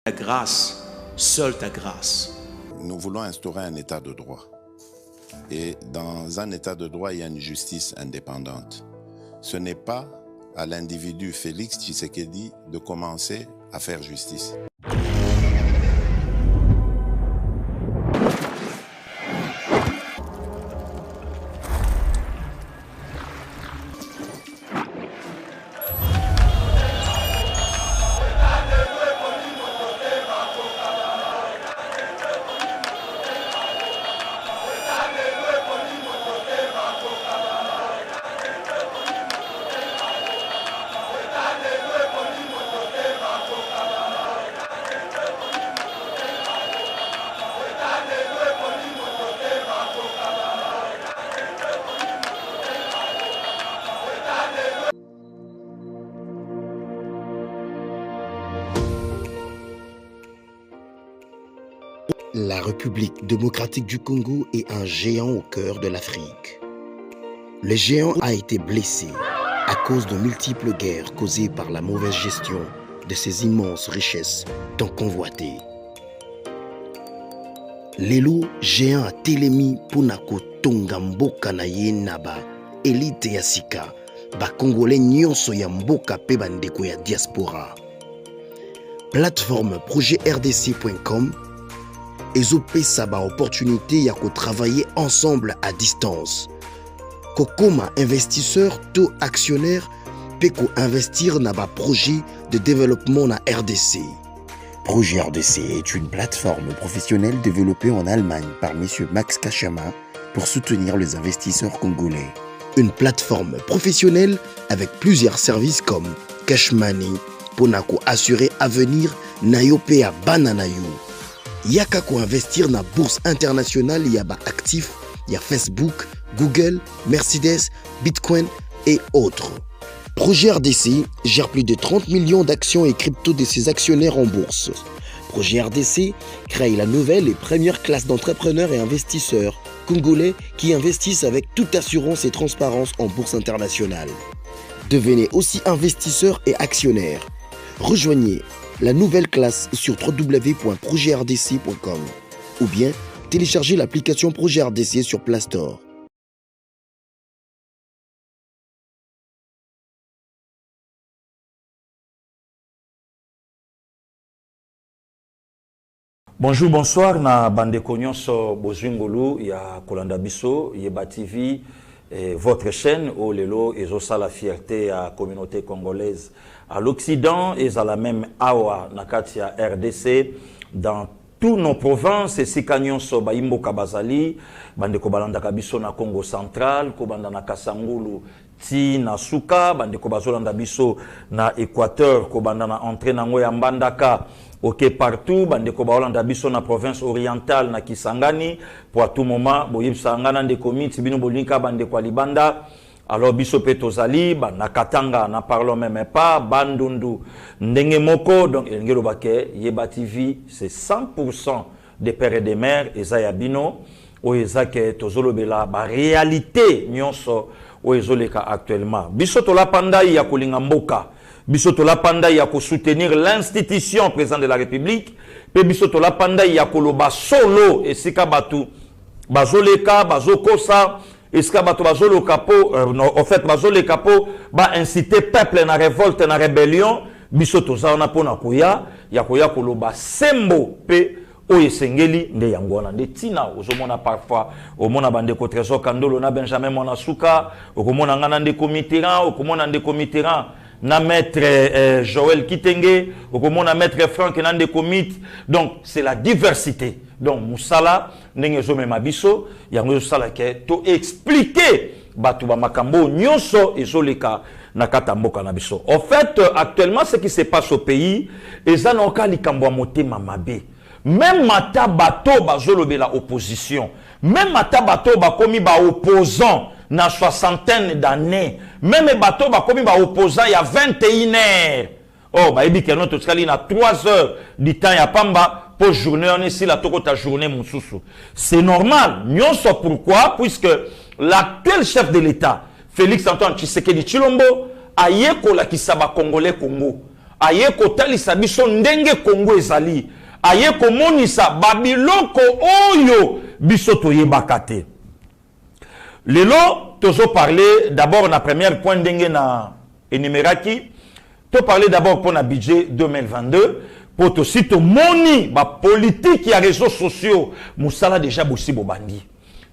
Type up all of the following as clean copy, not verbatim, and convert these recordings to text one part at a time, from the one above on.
Ta grâce, seule ta grâce. Nous voulons instaurer un état de droit. Et dans un état de droit, il y a une justice indépendante. Ce n'est pas à l'individu Félix Tshisekedi de commencer à faire justice. La République démocratique du Congo est un géant au cœur de l'Afrique. Le géant a été blessé à cause de multiples guerres causées par la mauvaise gestion de ses immenses richesses tant convoitées. Lelo géant a telemi punako tonga mboka na ye naba élite ya sika ba congolais nyonso ya mboka pe bandeko ya diaspora. Plateforme projetrdc.com ezopesa ba opportunité ya ko travailler ensemble à distance. Kokoma investisseur to actionnaire pe ko investir na ba projet de développement na RDC. Projet RDC est une plateforme professionnelle développée en Allemagne par M. Max Kachama pour soutenir les investisseurs congolais. Une plateforme professionnelle avec plusieurs services comme Cash Money, Ponako assurer avenir Nayope à Bananayo. Yaka ko investir na bourse internationale, il y a ba actifs, il y a Facebook, Google, Mercedes, Bitcoin et autres. Projet RDC gère plus de 30 millions d'actions et crypto de ses actionnaires en bourse. Projet RDC crée la nouvelle et première classe d'entrepreneurs et investisseurs congolais qui investissent avec toute assurance et transparence en bourse internationale. Devenez aussi investisseur et actionnaire. Rejoignez la nouvelle classe sur www.projetrdc.com ou bien téléchargez l'application Projet RDC sur Play Store. Bonjour, bonsoir, na bande nyonso bozungulu ya Kolanda Biso, Yeba TV, votre chaîne où lelo ezosa la fierté à la communauté congolaise à l'Occident et à la même awa nakatia RDC dans tous nos provinces et sika nyonso baimbo kabazali bande ko balanda kabiso na Congo central ko banda na Kasangulu ti na Suka bande ko bazolanda biso na Équateur ko banda na entrée na ngoya Mbandaka. Ok, partout, bande ko baolanda biso na province orientale na Kisangani pour à tout moment boyib sangana de komiti bino bolinka bande ko libanda alors biso petozali na Katanga na parlons même pas bandundu ndenge moko donc ngelo bake Yeba TV c'est 100% des pères et des mères ezaya bino o ezake tozolobela ba réalité nyonso o ezoleka actuellement biso to la panda ya kolinga mboka bisoto la panda ya ko soutenir l'institution président de la République pe bisoto la panda ya koloba solo esika batu bazoleka bazokosa esika batu bazoloka po en fait bazoleka po ba inciter peuple na révolte na rébellion bisoto za na pona koya ya koya koloba sembo pe oyesengeli nde yangona nde tina ozomona parfois omona bandeko Trésor Kandolo na Benjamin Monasuka okomona ngana nde committeran okomona nde committeran na maître Joël Kitenge, au na maître Franck Nande Komit. Donc c'est la diversité. Donc Moussala, Nengezo Mabiso, Yango Sala ke to expliquer Batuba Makambo Nyonso et Zoleka Nakatambo Kanabiso. En fait, actuellement, ce qui se passe au pays, Ezanoka Likambo Mote Mamabe. Même Mata Bato Bazolobe la opposition. Même Mata Bato Bakomi ba opposant. Na soixantaine d'années, même les bateaux comme opposant il y a 21 heures. Oh, bah, il dit que notre skali na 3 heures du temps ya pamba pour journée on est ici la toko ta journée mususu. C'est normal. Nyonso pourquoi? Puisque l'actuel chef de l'État, Félix Antoine Tshisekedi Tshilombo, a yeko la kisaba congolais Congo. aye kotalisa biso ndenge Congo ezali, aye komonisa babiloko oyo biso toyebaka te. Lelo tozo parler d'abord na premier point ndenge na enumeraki, to parler d'abord pour na budget 2022 pour to sito moni ba politique ya réseaux sociaux musala déjà bosi bobandi.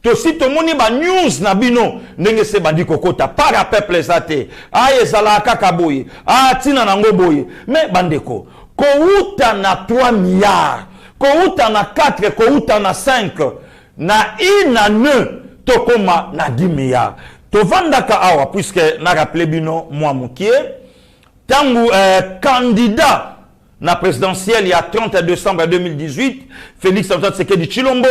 To sito moni ba news na bino ndenge se bandi kokota para peuple zate. Aye zala kaka boye, tina nango boye. Mais bandeko, ko uta na 3 milliards, ko uta na 4, ko uta na 5, na ina ne to koma na 10 milliards. To vandaka awa puisque na rappelé bino moi mukie tangu candidat na présidentielle il y a 30 décembre 2018, Félix Antoine Tshisekedi Tshilombo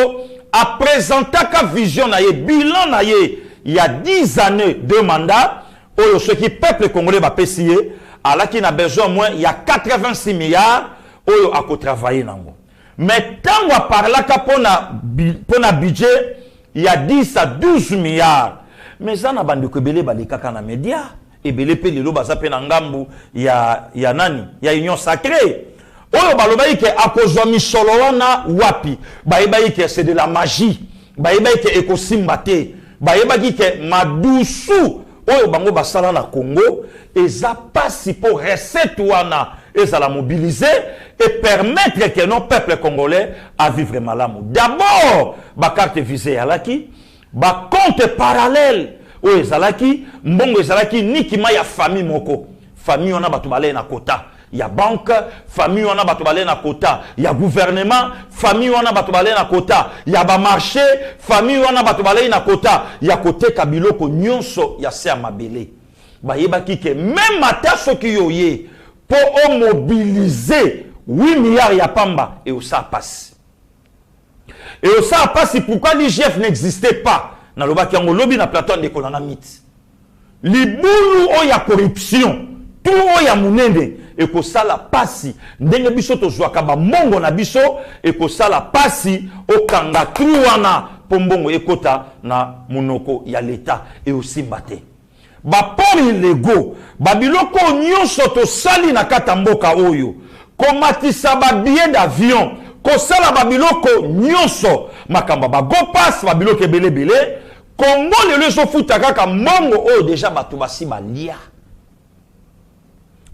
a présenté sa vision na ye, bilan na ye, il y a 10 années de mandat, où ce qui peuple congolais va payer, alors qu'il a besoin au moins, il y a 86 milliards, où il a travaillé nango. Mais tant qu'on parle pour na budget, il y a 10 à 12 milliards. Mais ça n'a pas de kebele balikaka na média. Et belé pe lelo bazape na ngambu ya nani, ya union sacrée. Oyo balobayi ke akozwa misolo wana wapi, bayebayi ke c'est de la magie, bayebayi ke ekosimba te, bayebayi ke madusu oyo bango basala na Congo eza pasi pour recette wana eza la mobiliser et permettre que nos peuples congolais à vivre malamu. D'abord, ba carte visée alaki, ba compte parallèle oyo ezalaki, mbongo ezalaki nikima ya famille moko. Famille wana batu balé na kota. Il y a banque, famille wana batu balé na kota. Il y a gouvernement, famille wana batu balé na kota. Il y a ba marché, famille wana batu balé na kota. Il y a côté kabiloko nyonso ya se amabele. Ba yebaki ke même ata soki yoye pour mobiliser 8 milliards ya pamba et ça passe. Et ça passe pourquoi l'IGF n'existait pas. Na lobaki yango lobi na plateau de kolana mythe. Libulu o ya corruption, tout o ya munende et ko sala pasi ndenge biso to zwaka ba mongo na biso et ko sala pasi o kanga truana pombongo ekota na munoko ya l'état et aussi mbate. Ba pori lego, ba biloko nyonso to sali na kata mboka oyo, komatisa ba billet d'avion, ko sala ba biloko nyonso, makamba ba go pass ba biloko ebele Congo le so futa kaka mbongo oyo déjà batu basi balia.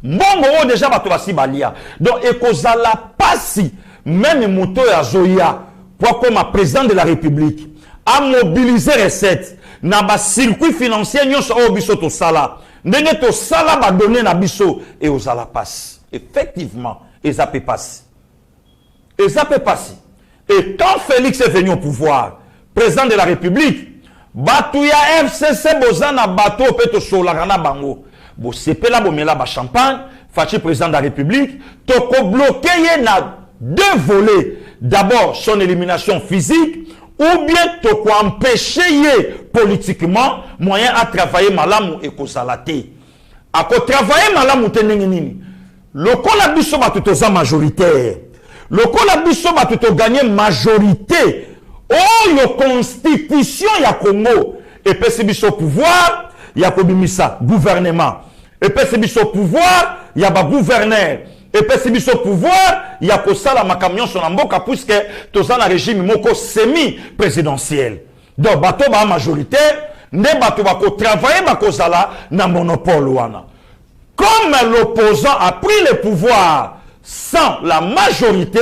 Mbongo oyo déjà batu basi balia. Donc ekozala pasi même moto ya Zoya pour comme président de la République a mobilisé recettes na ba circuit financier nyonso oyo biso to sala. Ndenge to sala ba donner na biso et ozala passe. Effectivement, et ça peut passer. Et ça peut passer. Et quand Félix est venu au pouvoir, président de la République, batu ya FCC bozana bato peto solakana bango. Bo sepela bo mela ba champagne, Fachi président de la République, toko bloqué na 2 volets. D'abord son élimination physique ou bien toko empêcher politiquement moyen à travailler malamu et kosalate. A ko travailler malamu tenenge nini. Loko la biso batu toza majoritaire. Loko la biso batu to gagner majorité. Oh, la constitution ya Congo et puis c'est biso pouvoir ya kobimisa gouvernement et puis c'est biso pouvoir ya ba gouverneur et puis c'est biso pouvoir ya kosala makamion sur mboka puisque toza na régime moko semi présidentiel. Donc bato ba majoritaire ne bato ba ko travailler ba kozala na monopole wana. Comme l'opposant a pris le pouvoir sans la majorité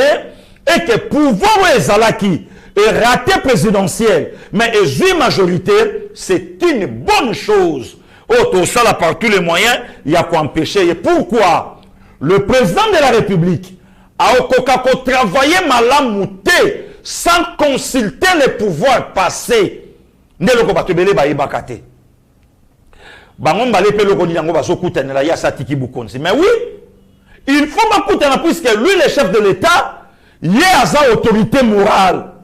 et que pouvoir ezalaki et raté présidentiel, mais et majorité, c'est une bonne chose. Auto ça là par tous les moyens, il y a quoi empêcher. Et pourquoi le président de la République a travaillé malamouté sans consulter les pouvoirs passés. Ne le combattre belé ba ibakate. Bangon balé pe le kodiango baso kutanela ya satiki bukonzi. Mais oui, il faut pas kutana puisque lui le chef de l'État, il y a sa autorité morale.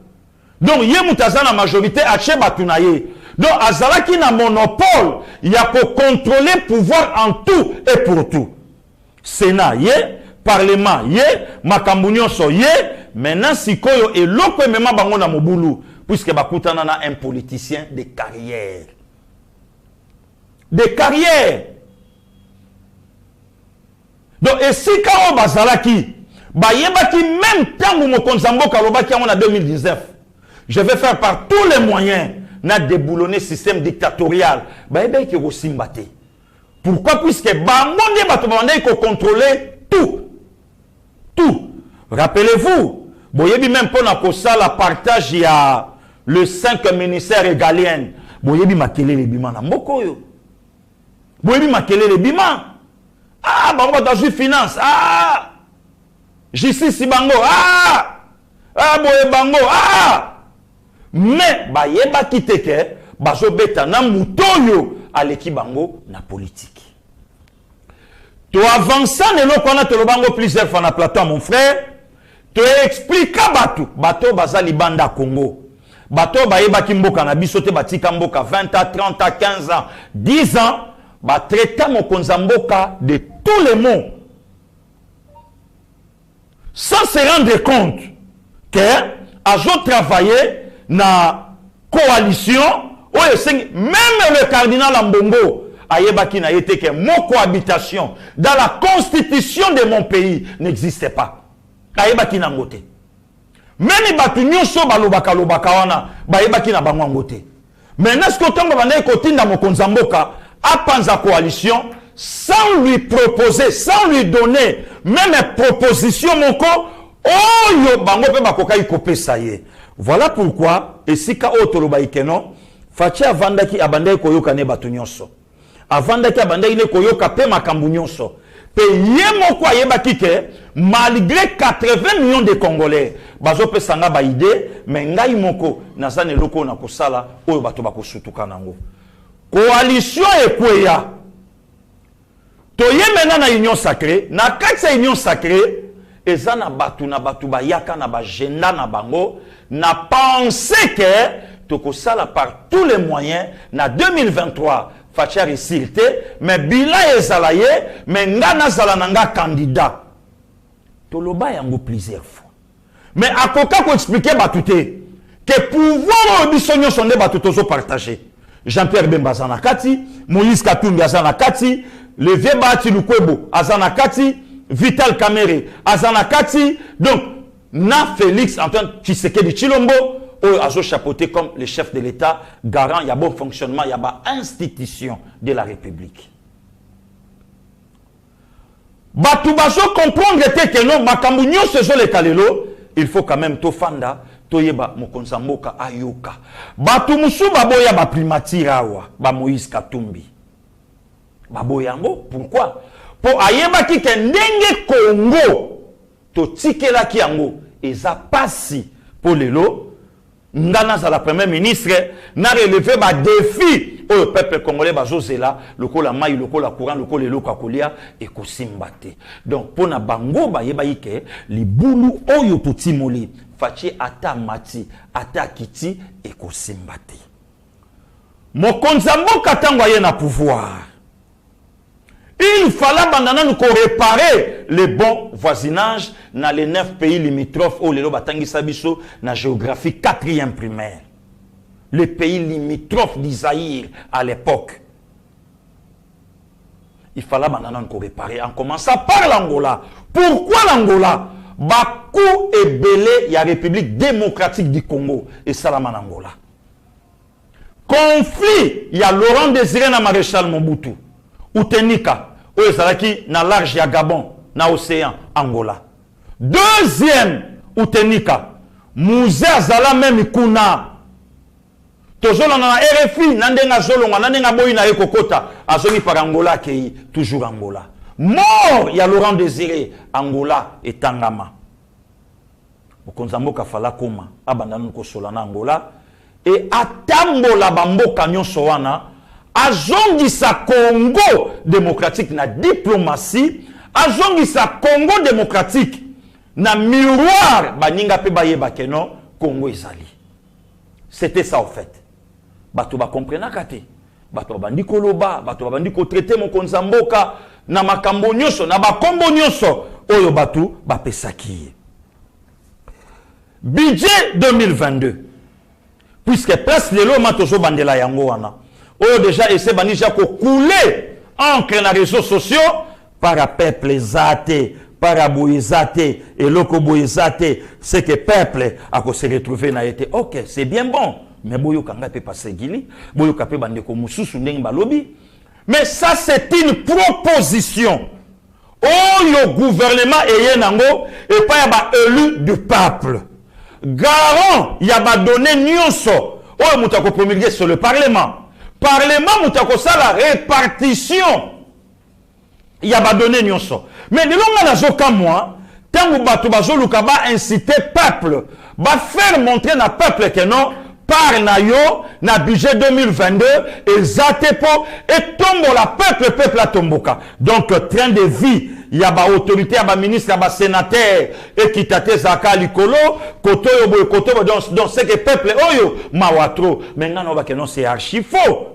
Donc, il y a une majorité à Tchébatunaye. Donc, Azalaki na monopole, il y a pour contrôler le pouvoir en tout et pour tout. Sénat, yé, Parlement, yé, Makambunyon so yé, maintenant, si koyo et l'autre même bango na mobulu, puisque bakutana na un politicien de carrière. De carrière. Donc, et si quand on bazalaki, bayebaki même tant que mokonzi mboka lobaki en 2019, je vais faire par tous les moyens na déboulonner système dictatorial. Bayebaki ko simbate. Pourquoi? Puisque bango ne bato bandai ko contrôler tout. Tout. Rappelez-vous, boyebi même pour na kosala partage il y a le 5 ministère régalien. Boyebi makele le bima na mboko yo. Boyebi makele le bima. Ah, bango dans une finance. Ah, justice bango. Ah, ah, boye bango. Ah, mais bayeba kiteke bazo beta na mutoyo aleki bango na politique. Tu avances ne lo kona to bango plusieurs fois na plateau mon frère. Tu expliques bato bazali banda Congo. Bato bayeba ki mboka na biso te batika mboka 20 ans, 30 ans, 15 ans, 10 ans. Ba traiter mon konzamboka de tous les mots sans se rendre compte que ajo travailler na coalition même le cardinal Ambongo ayebaki na yete que mon cohabitation dans la constitution de mon pays n'existait pas ayebaki na ngote même batu nyonso balobaka lobaka wana bayebaki na bango ngote maintenant ce que tongo banaye kotinda mon konzamboka à Panza coalition sans lui proposer, sans lui donner même proposition mon corps, oh yo bango pe bakoka ikope ça y est. Voilà pourquoi et si ka otoloba ikeno fachi avandaki abandai koyoka ne batu nyonso. Avandaki abandai ne koyoka pe makambu nyonso. Pe yemo kwa yebaki ke malgré 80 millions de Congolais bazo pe sanga ba idée mais ngai moko nazane loko na kosala oyo bato bakosutuka nango. Coalition ekweya toye mena na union sacrée na kati ya union sacrée eza na batu bayaka na bagenda na bango na penser que tokosala par tous les moyens na 2023 facha résulté mais bila ezala ye mais nga nazala nanga candidat toloba yango plusieurs fois mais akoka ko expliquer batute que pouvoir bisonyo sonde batu tozo partager Jean-Pierre Bemba Zanakati, Moïse Katumbi Azanakati, le vieux Bati Lukwebo Azanakati, Vital Kamere Azanakati, donc na Félix Antoine Tshisekedi Chilombo, azo chapeauté comme le chef de l'État, garant, il y a bon fonctionnement, il y a bon institution de la République. Batu bazo comprendre que non, makambu nyonso zo le kalelo, il faut quand même tofanda. Toyeba mokonza mboka ayoka batu musu baboya ba primatira awa ba Moïse Katumbi baboyango pourquoi pour ayeba ki ke ndenge Congo to tikela ki yango eza pasi pour lelo ngana za la premier ministre na relever ba défi au peuple congolais bazozela lokola mai lokola courant lokola lelo kolia et kosimbate donc pona bango bayeba yike libulu oyo to timoli fachi ata mati ata kiti et kosimbate mokonza mboka tango aye na pouvoir il fallait bandana nous réparer les bons voisinages dans les 9 pays limitrophes au lelo batangi sabiso na géographie 4e primaire les pays limitrophes d'Isaïr à l'époque il fallait bandana nous réparer en commençant par l'Angola. Pourquoi l'Angola? Bakou et Belé, il y a République démocratique du Congo et Salaman Angola. Conflit, il y a Laurent Désiré na Maréchal Mobutu. Utenika, Oezalaki na large ya Gabon, na océan Angola. Deuxième, Utenika, Mouzé Azala même Kuna. Tozola na RFI, nandenga zolonga, nandenga boyi na ekokota, azoni par Angola kei, toujours Angola. Mort, il y a Laurent Désiré, Angola et Tangama. Mokonzamboka fala koma, abandanu ko solana Angola. Et atambola bamboka nyonso wana, azongisa Congo démocratique na diplomatie, azongisa Congo démocratique na miroir, baninga pe bayeba keno, Congo ezali. C'était ça en fait. Bato ba comprena kate. Bato ba ndiko loba, bato ba ndiko traiter mokonzamboka na makambo nyonso, na bakombo nyonso, oyo bato ba pesaki. Budget 2022. Puisque presque les lois matozo bandela yango wana. Oyo déjà essaie banija ko couler encre na réseaux sociaux para peuple zate, para boyezate, et loko boyezate, c'est que peuple a se retrouver na été. Ok, c'est bien bon. Mais boyo kanga pe passer gili, boyo kapé bandeko mususu ndeng balobi. Mais ça c'est une proposition. Oh le gouvernement est nango et pas yaba élu du peuple. Garant yaba donné nyonso. Oh mutako promulguer sur le parlement. Parlement mutako ça la répartition. Yaba donné nyonso. Mais de longa nazo comme moi, tango bato bazo lukaba inciter peuple, ba faire montrer na peuple que non par na yo na budget 2022 et zatepo et tombo la peuple a tomboka. Donc train de vie, il y a ba autorité, il y a ba ministre, il y a ba sénateur et qui tate zaka likolo, koto yo boy koto donc c'est que peuple oyo mawatro. Maintenant on va que non c'est archi faux.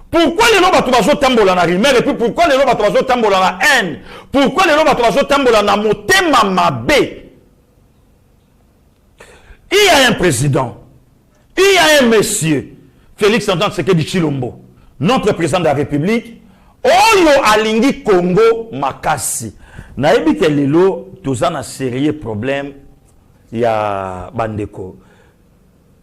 Pourquoi les lois bazo tambola na rumeur et puis pourquoi les lois bazo tambola na haine? Pourquoi les lois bazo tambola na motema mabe? Il y a un président, il y a un monsieur, Félix Antoine Tshisekedi Tshilombo, notre président de la République, Oyo Alingi Congo Makasi. Naebi ke lelo tozana sérieux problème ya bandeko.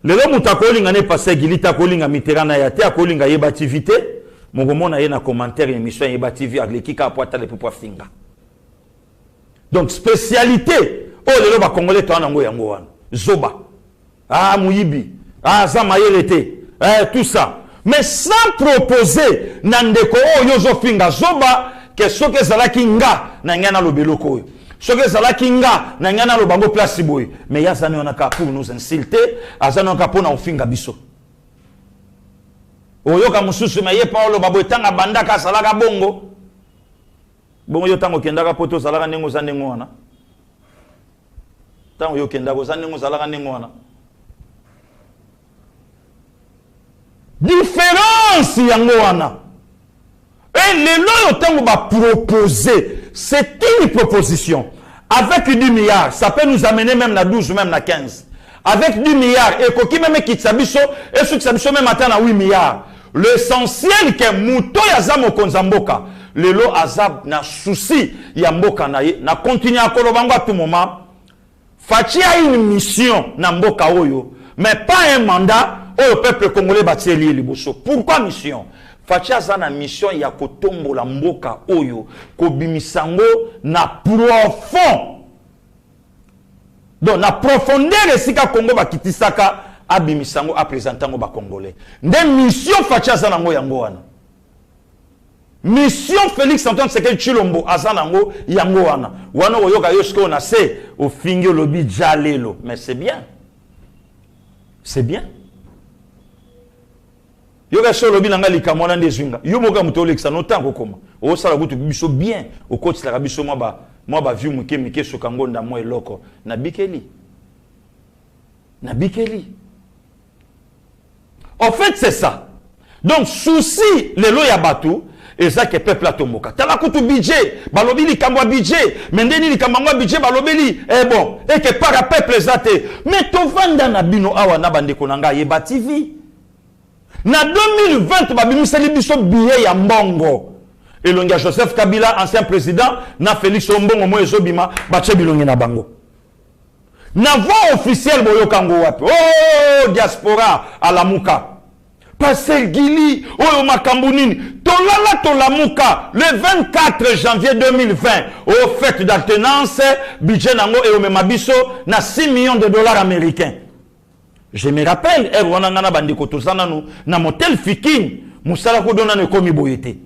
Lelo mutako linga ne passé gilita ko linga miterana ya te ko linga yeba activité, mongomona ye na commentaire émission yeba TV aglekika apwata le popo finga. Donc spécialité oh lelo ba congolais to anango yango wana. Zoba, ah Mouyibi, ah Zamayelete, tout ça. Mais sans proposer, Nandeko Yozo Finga Zoba, que ce que Zalaki nga, Nangana Lobeloko. Ce que Zalaki nga, Nangana Lobango Plasiboy. Mais Yazani on a qu'à pour nous insulter, Azani on a pour nous finga biso. Oyoka Mususu, mais Paolo Baboetanga Bandaka Salaga Bongo. Bongo Yotango Kendaka Poto Salaga Nengo Zanengoana. Différence yangoana. Et les lois autant va proposer, c'est une proposition. Avec 10 milliards, ça peut nous amener même à 12 ou même à 15. Avec 10 milliards, et qui même qui s'abisso, et ce qui s'abisso même atteint à 8 milliards. L'essentiel que Mouto Yazamo Konzamboka, les lois azab na souci, Yamboka na continue à Kolobango à tout moment. Fachi a une mission na mboka oyo, mais pas un mandat au peuple congolais bâti liboso. Pourquoi mission? Fachi a une mission ya kotombo la mboka oyo, kobimisango na profond. Donc na profondeur esika Congo bakitisaka abimisango a présentango ba congolais. Nde mission Fachi a zanango yango wana. Mission Félix Antoine Tshisekedi Tshilombo azanango yango wana. Wana oyoka yosko na se au fingo lobi jalelo. Mais c'est bien. C'est bien. Yoka so lobi nanga likamona ndezunga. Yo moka mutolexa no tango koma. O sala kutu biso bien au coach la biso moi ba vu mike so kangonda mo eloko na bikeli. Na bikeli. En fait c'est ça. Donc souci le loya batou et ça que peuple a tomoka. T'as la coutu budget, balobili kamwa budget, mendeni li kamwa budget balobili. Eh bon, et que par peuple zate. Mais to vanda na bino awa na bande konanga yeba TV. Na 2020 babimiseli biso billet ya mbongo. Elongia Joseph Kabila ancien président na Félix Ombongo mo ezobima bache bilongi na bango. Na voix officielle boyokango wapi. Oh diaspora à la muka. Passer Gili, oh Makambunini, Tolala Tolamuka, le 24 janvier 2020, au fête d'alternance, budget nango et au Memabiso, na 6 millions de dollars américains. Je me rappelle, Erwanangana Bandiko Tozananu, na motel Fikin, Moussala Kodona ne komi boyete.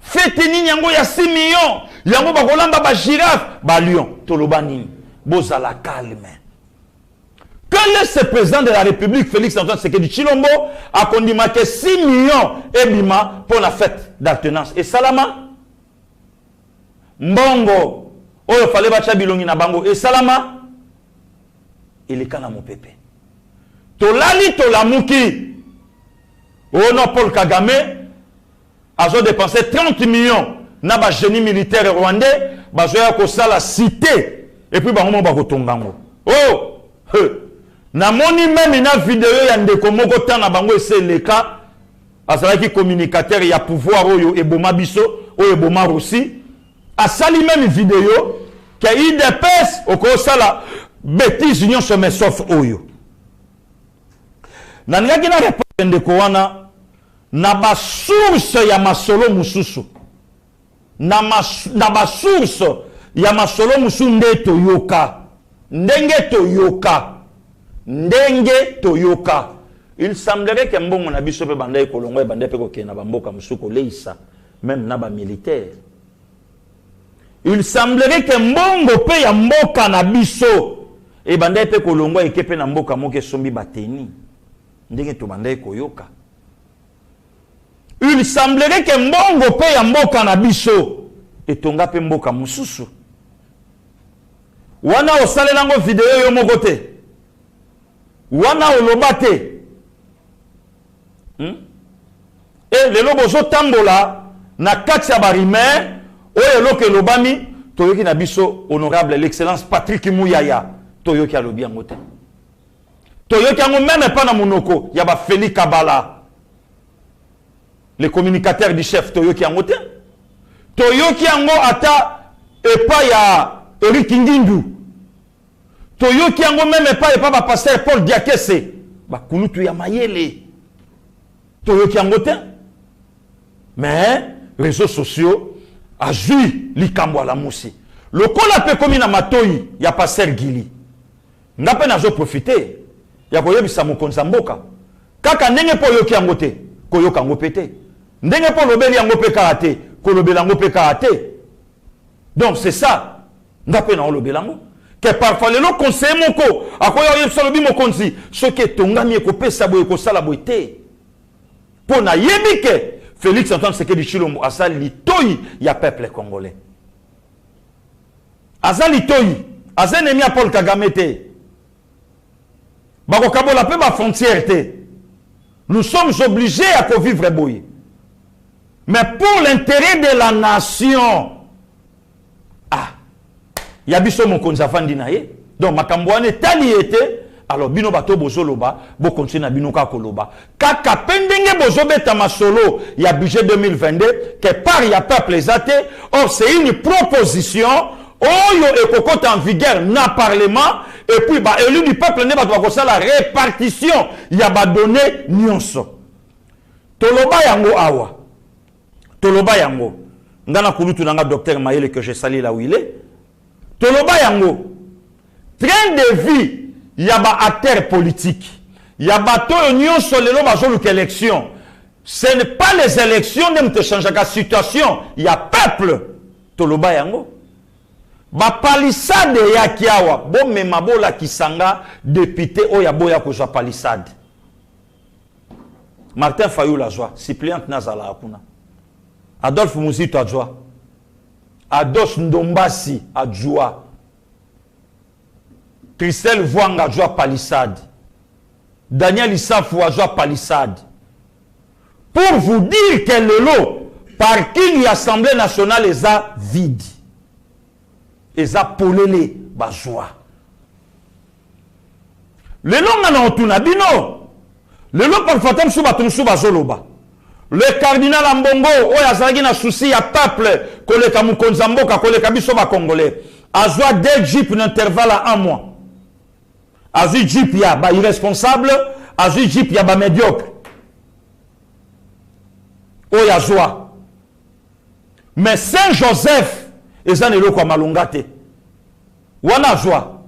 Fête ni yango ya 6 millions, yango bakolamba ba girafe, ba lion, Tolobani, bozala calme. Quel est ce président de la République, Félix Antoine Tshisekedi Tshilombo, a condimaqué 6 millions et bima pour la fête d'alternance. Et Salama, Mbongo, oh, il fallait bacha bilongi na bango. Et Salama, il est kana mon pépé. Tolali Tolamuki, oh non, Paul Kagame, a dépensé 30 millions na ba génie militaire rwandais, ba zoya ko sala cité, et puis ba homo ba kotongango. Oh, na moni même une vidéo ya ndeko moko tana bango ese leka azalaki communicateur ya pouvoir oyo eboma biso Oyeboma aussi. A sali même vidéo. Que IDPS, au cours sala, bêtise union se met sauf Oyo. Nangaki na répondre de Kowana, na ba source ya masolo mususu. Na ba source ya masolo mususu nde toyoka. Ndenge toyoka. Ndenge toyoka. Il semblerait que mbongo na biso pe bandai kolongo e bandai pe ko kena bamboka musuko leisa même na ba militaire. Il semblerait que mbongo pe ya mboka na biso e bandai pe kolongo e kepe na mboka moke sombi bateni. Ndenge to bandai koyoka. Il semblerait que mbongo pe ya mboka na biso e tonga pe mboka mususu. Wana osalela ngo video yo moko te. Wana olobate. Et le lobozo tambola na kati ya barime oyo loke lobami toyoki na biso honorable l'excellence Patrick Mouyaya toyoki alobi yango te. Toyoki yango même pas na monoko ya ba Félix Kabala le communicateur du chef toyoki yango te. Toyoki yango ata epa ya Eric Ngindu. Toyoki yango même pas ba pasteur Paul Diakese ba kulutu ya mayele. Toyoki yango te. Mais réseaux sociaux a joué likambo la musi. Le kola pe komi na matoi ya passer Gili. Ngape na zo profiter ya koyebisa mokonza mboka. Kaka ndenge po yoki yango te, koyoka yango pete. Ndenge po lobeli yango pe karate, ko lobela yango pe karate. Donc c'est ça. Ngape na lobela yango. Que parfois le conseiller moko akoya yebisa lobi mokonzi, ce que tongami ko pesa boye ko sala boite. Pour na yebike Félix Antoine Tshisekedi Tshilombo azali toyi ya peuple congolais. Azali toyi, azali à Paul Kagame te. Bako kabola pe ba frontière te. Nous sommes obligés à vivre boye. Mais pour l'intérêt de la nation, yabiso mokonzi afandi na ye. Donc makambo ane tali ete. Alors, bino bato bozoloba, bo continue na bino ka koloba. Kaka pendenge bozobeta masolo, ya budget 2022, que par ya peuple zate, or c'est une proposition, oyo ekokot en vigueur na parlement, et puis ba élu du peuple ne ba doit la répartition, ya ba donné nyonso. Toloba yango awa. Toloba yango. Ngana kulutu nanga docteur Mayele que je salue là où il est. Toloba yango. Train de vie. Il y a des acteurs politiques. Il y a des unions sur les lois élections. Ce n'est pas les élections qui te changent la situation. Il y a peuple. Toloba yango. Ba palissade ya kiawa. Bon me mabola kisanga député oya boya ko za palissade. Martin Fayou la joie. Cyprien Nazala akuna. Adolphe Muzito a joie. Ados Ndombasi a joie. Christelle Vouanga a joué palissade. Daniel Issafou a joué palissade. Pour vous dire que le lot, parking de l'Assemblée nationale est vide. Ils ont polélé, bah joie. Le lot, on a tout nabino. Le lot, par fatem sous baton sous bazoloba. Le cardinal Ambongo, oh, yazagi na souci à peuple, kole kamukonzamboka, kole kabiso ba congolais. A joué 2 jeeps d'intervalle à 1 mois. Azu Jeep ya ba irresponsable, azu Jeep ya ba médiocre. Oya joie. Mais Saint-Joseph, ezan eloko malongate. Wana joie.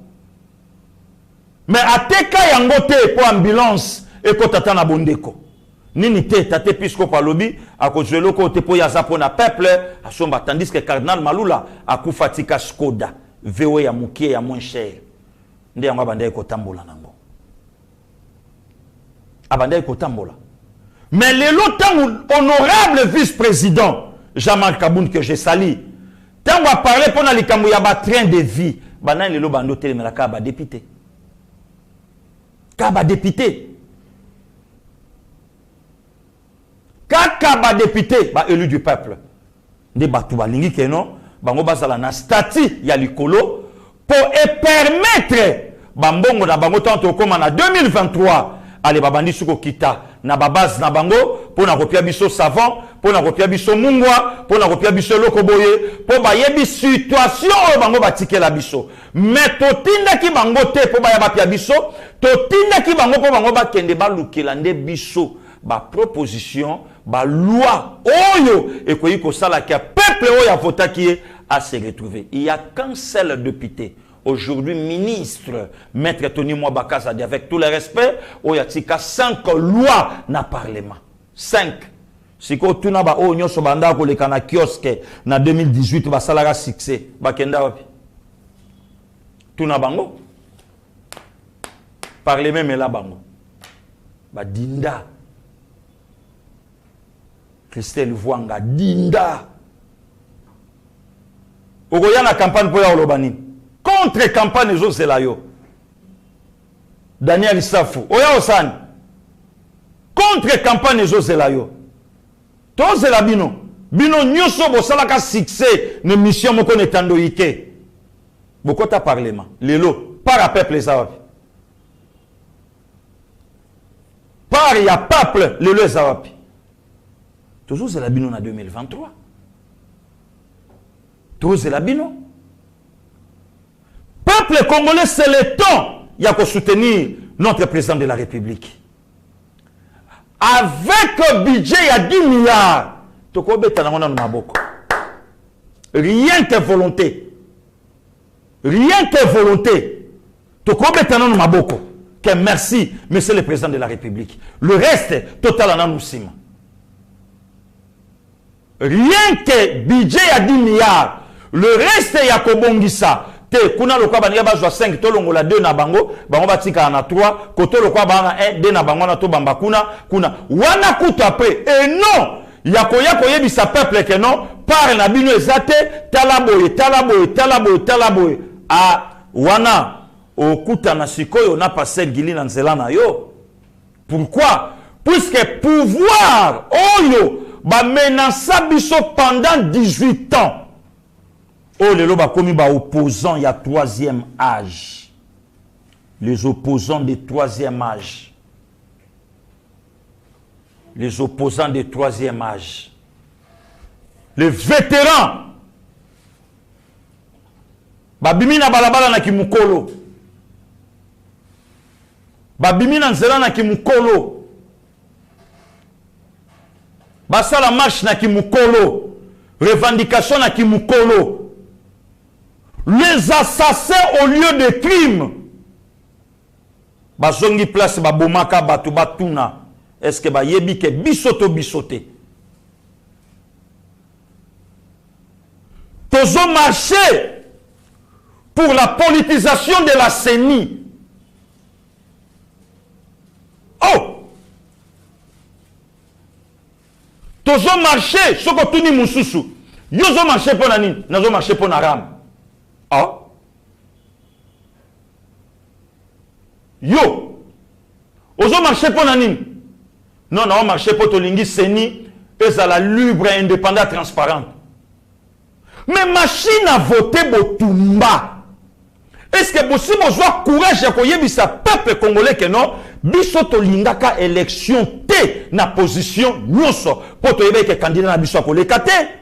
Mais ateka yangote pour ambulance ekotata na bondeko. Nini te tate pisco palobi akozelo ko te po ya zapona peuple asomba tandis que cardinal Malula akufatika Skoda, VW ya mukie ya moins cher. Nde yango abandai kotambola nango. Abandai kotambola. Mais le lotant honorable vice-président Jean-Marc Kaboun que je salue, tant on a parlé pour les likambo ya ba train de vie, banan le lo bando telemela ka ba député. Ka ba député. Kaka ba député ba élu du peuple. Nde batu balingi ke non, bango bazala na statut ya likolo pour permettre bambongo na bango tanto comme en 2023 allez babandi suko kita na babase na bango pour na kopia biso savon, pour na kopia biso mungwa, pour na kopia biso lokoboye, pour ba yebi situation o bango batike la biso. Mais totinda ki bango te pour ba yaba pia biso, totinda ki bango pour bango ba kende ba lukela nde biso ba proposition, ba loi oyo et ko sala ki a peuple oyo a vota qui à se retrouver. Il y a qu'un seul député aujourd'hui ministre, Maître Tony Mwabaka, avec tout le respect, il y a 5 lois dans le Parlement. 5. Si vous avez un kiosque en 2018, vous avez un succès. Vous avez un bango. Parlez même là, bango. Dinda. Christelle Vouanga, Dinda. Vous avez une campagne pour Olobani. Contre-campagne les autres, Daniel Safou. Oya Osan. Contre-campagne les autres, Tous c'est la bino. Bino nyoso bo salaka succès ne mission moko netando ike. Boko ta parlement. Lelo par à peuple les awapi. Par ya peuple lelo les awapi. Toujours c'est la bino en 2023. Toujours c'est la bino. Peuple congolais, c'est le temps il y a qu'à soutenir notre président de la République. Avec un budget, il y a 10 milliards. Rien que volonté. Rien que volonté. Que merci, monsieur le président de la République. Le reste, total en anoussima. Rien que budget, il y a 10 milliards. Le reste, il y a Kobongisa. Te kuna lokwa baniga bazwa 5 to longola 2 na bango bango batika na 3 koto lokwa banga 1 2 na bango na to bamba kuna wana kutu après et non yako yebisa peuple que non par na bino ezate talaboye a wana okuta na sikoyo na passé gili na nzela na yo. Pourquoi? Puisque pouvoir oyo ba menaça biso pendant 18 ans. Oh, les loba commis ba opposants, il y a 3e âge. Les opposants de 3e âge. Les opposants de 3e âge. Les vétérans. Babimi na balabala na kimukolo. Babimi na nzela na kimukolo. Basala marche na kimukolo. Revendication na kimukolo. Les assassins au lieu de crime. Bazongi place babomaka batu batuna. Est-ce que ba yebi ke bisoto bisote? Tozo marché pour la politisation de la CENI. Oh! Tozo marché, soko tuni mususu. Yozo marché pour nani? Nazo marché pour naram. Ah. Yo. Ozo marché pour nani? Non, non, marché pour Tolingi Seni et à la libre, indépendante, transparente. Mais machine à voter Botumba. Est-ce que si vous avez courage à koyebisa peuple congolais que non, biso Tolingaka élection T na position nyonso pour toyebe que candidat na biso pour les kate?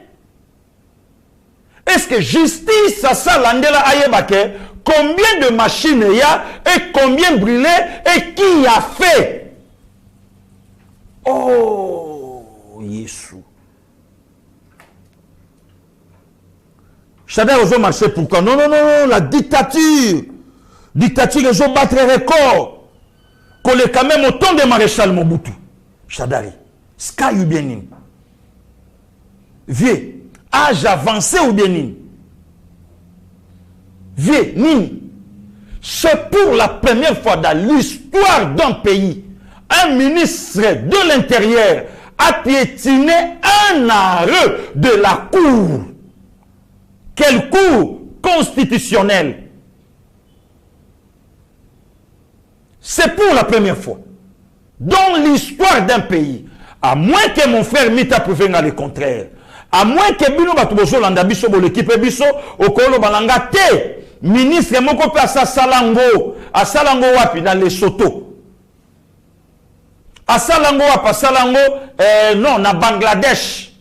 Est-ce que justice ça landela ayebake combien de machines il y a et combien brûlé et qui a fait? Oh, Yeshua. Chadar aux marché pourquoi? Non, non, non, non, la dictature. Dictature, ils ont battu record. Qu'on est quand même autant de maréchal Mobutu. Chadari. Sky ou bien nin. Vieux. Âge avancé ou bien nin. Vieux, nin. C'est pour la première fois dans l'histoire d'un pays, un ministre de l'Intérieur a piétiné un arrêt de la Cour. Quelle cour constitutionnelle? C'est pour la première fois dans l'histoire d'un pays. À moins que mon frère Mita prouve le contraire. À moins que Bino Batuboso Landabiso l'équipe Biso au Kolo Balangate, ministre Moko Passa Salango, à Salango Wapi dans les Soto. asalango apa salango non na Bangladesh,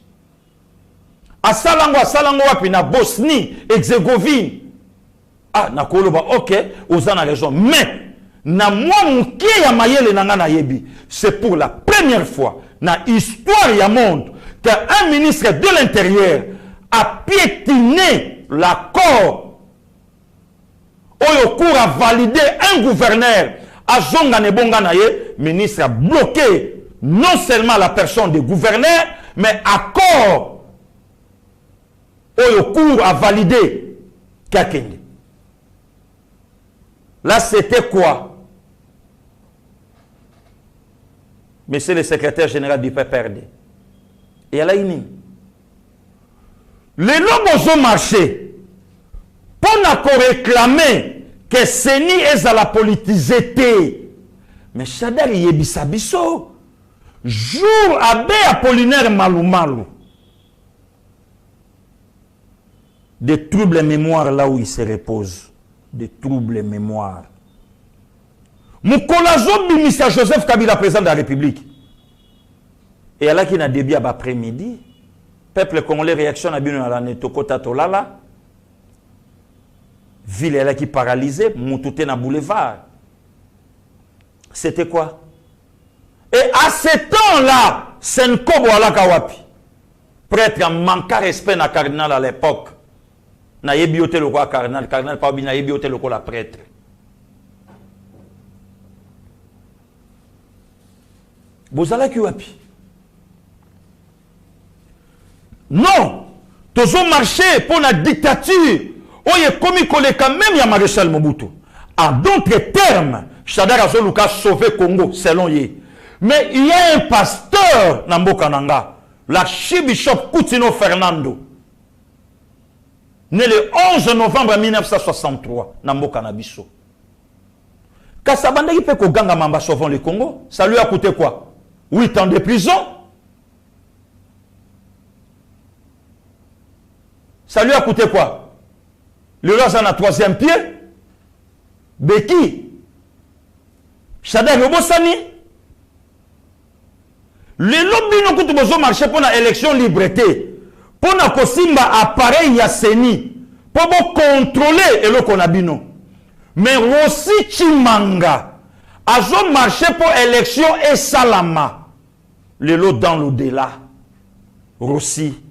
asalango wapi na Bosnie Herzégovine. Ah na koloba OK oza na raison, mais na moi mukie ya mayele nanga na yebi, c'est pour la première fois na histoire ya monde qu'un ministre de l'Intérieur a piétiné l'accord oyo cour a validé un gouverneur a zonga ne bonga na ye, ministre a bloqué non seulement la personne du gouverneur, mais accord oyo cour a validé kakende. Là c'était quoi? Monsieur le secrétaire général du PPRD. Et elle a une. Les lobos ont marché pour réclamer que Seni est à la politisé. Mais Chadar Yebisabiso, jour Abbé Apollinaire Maloumalou, des troubles mémoire là où il se repose. Des troubles mémoire. Moukolazo Bimisa Joseph Kabila, président de la République. Et elle a qui n'a début à après-midi. Peuple congolais réaction à Bino à la Netokota Tolala. Ville elle a qui paralysée, Moutouté na boulevard. C'était quoi? Et à ce temps-là, Senkobo Alakawapi, prêtre en manquant respect na cardinal à l'époque. Na yebiote le roi cardinal, cardinal pas na yebiote le roi la prêtre. Bozala ki wapi? Non, tous ont marché pour la dictature. Oye komi koleka même ya maréchal Mobutu. En d'autres termes, Chadar Azoluka sauvé Congo selon Yé. Mais il y a un pasteur Namboka Nanga, l'archibishop Coutinho Fernando, né le 11 novembre 1963, Namboka Nabiso. Kassabanda qui peut Koganga Mamba sauvant le Congo, ça lui a coûté quoi? 8 ans de prison. Ça lui a coûté quoi? Le roi en a 3e pied. Beki. Chadar Robosani. Le lobby nous coûte besoin marcher pour l'élection liberté. Pour na kosimba appareil ya Seni. Pour contrôler et le konabino. Mais aussi Chimanga. Azo marché pour élection et Salama. Le lot dans l'au-delà. Rossi.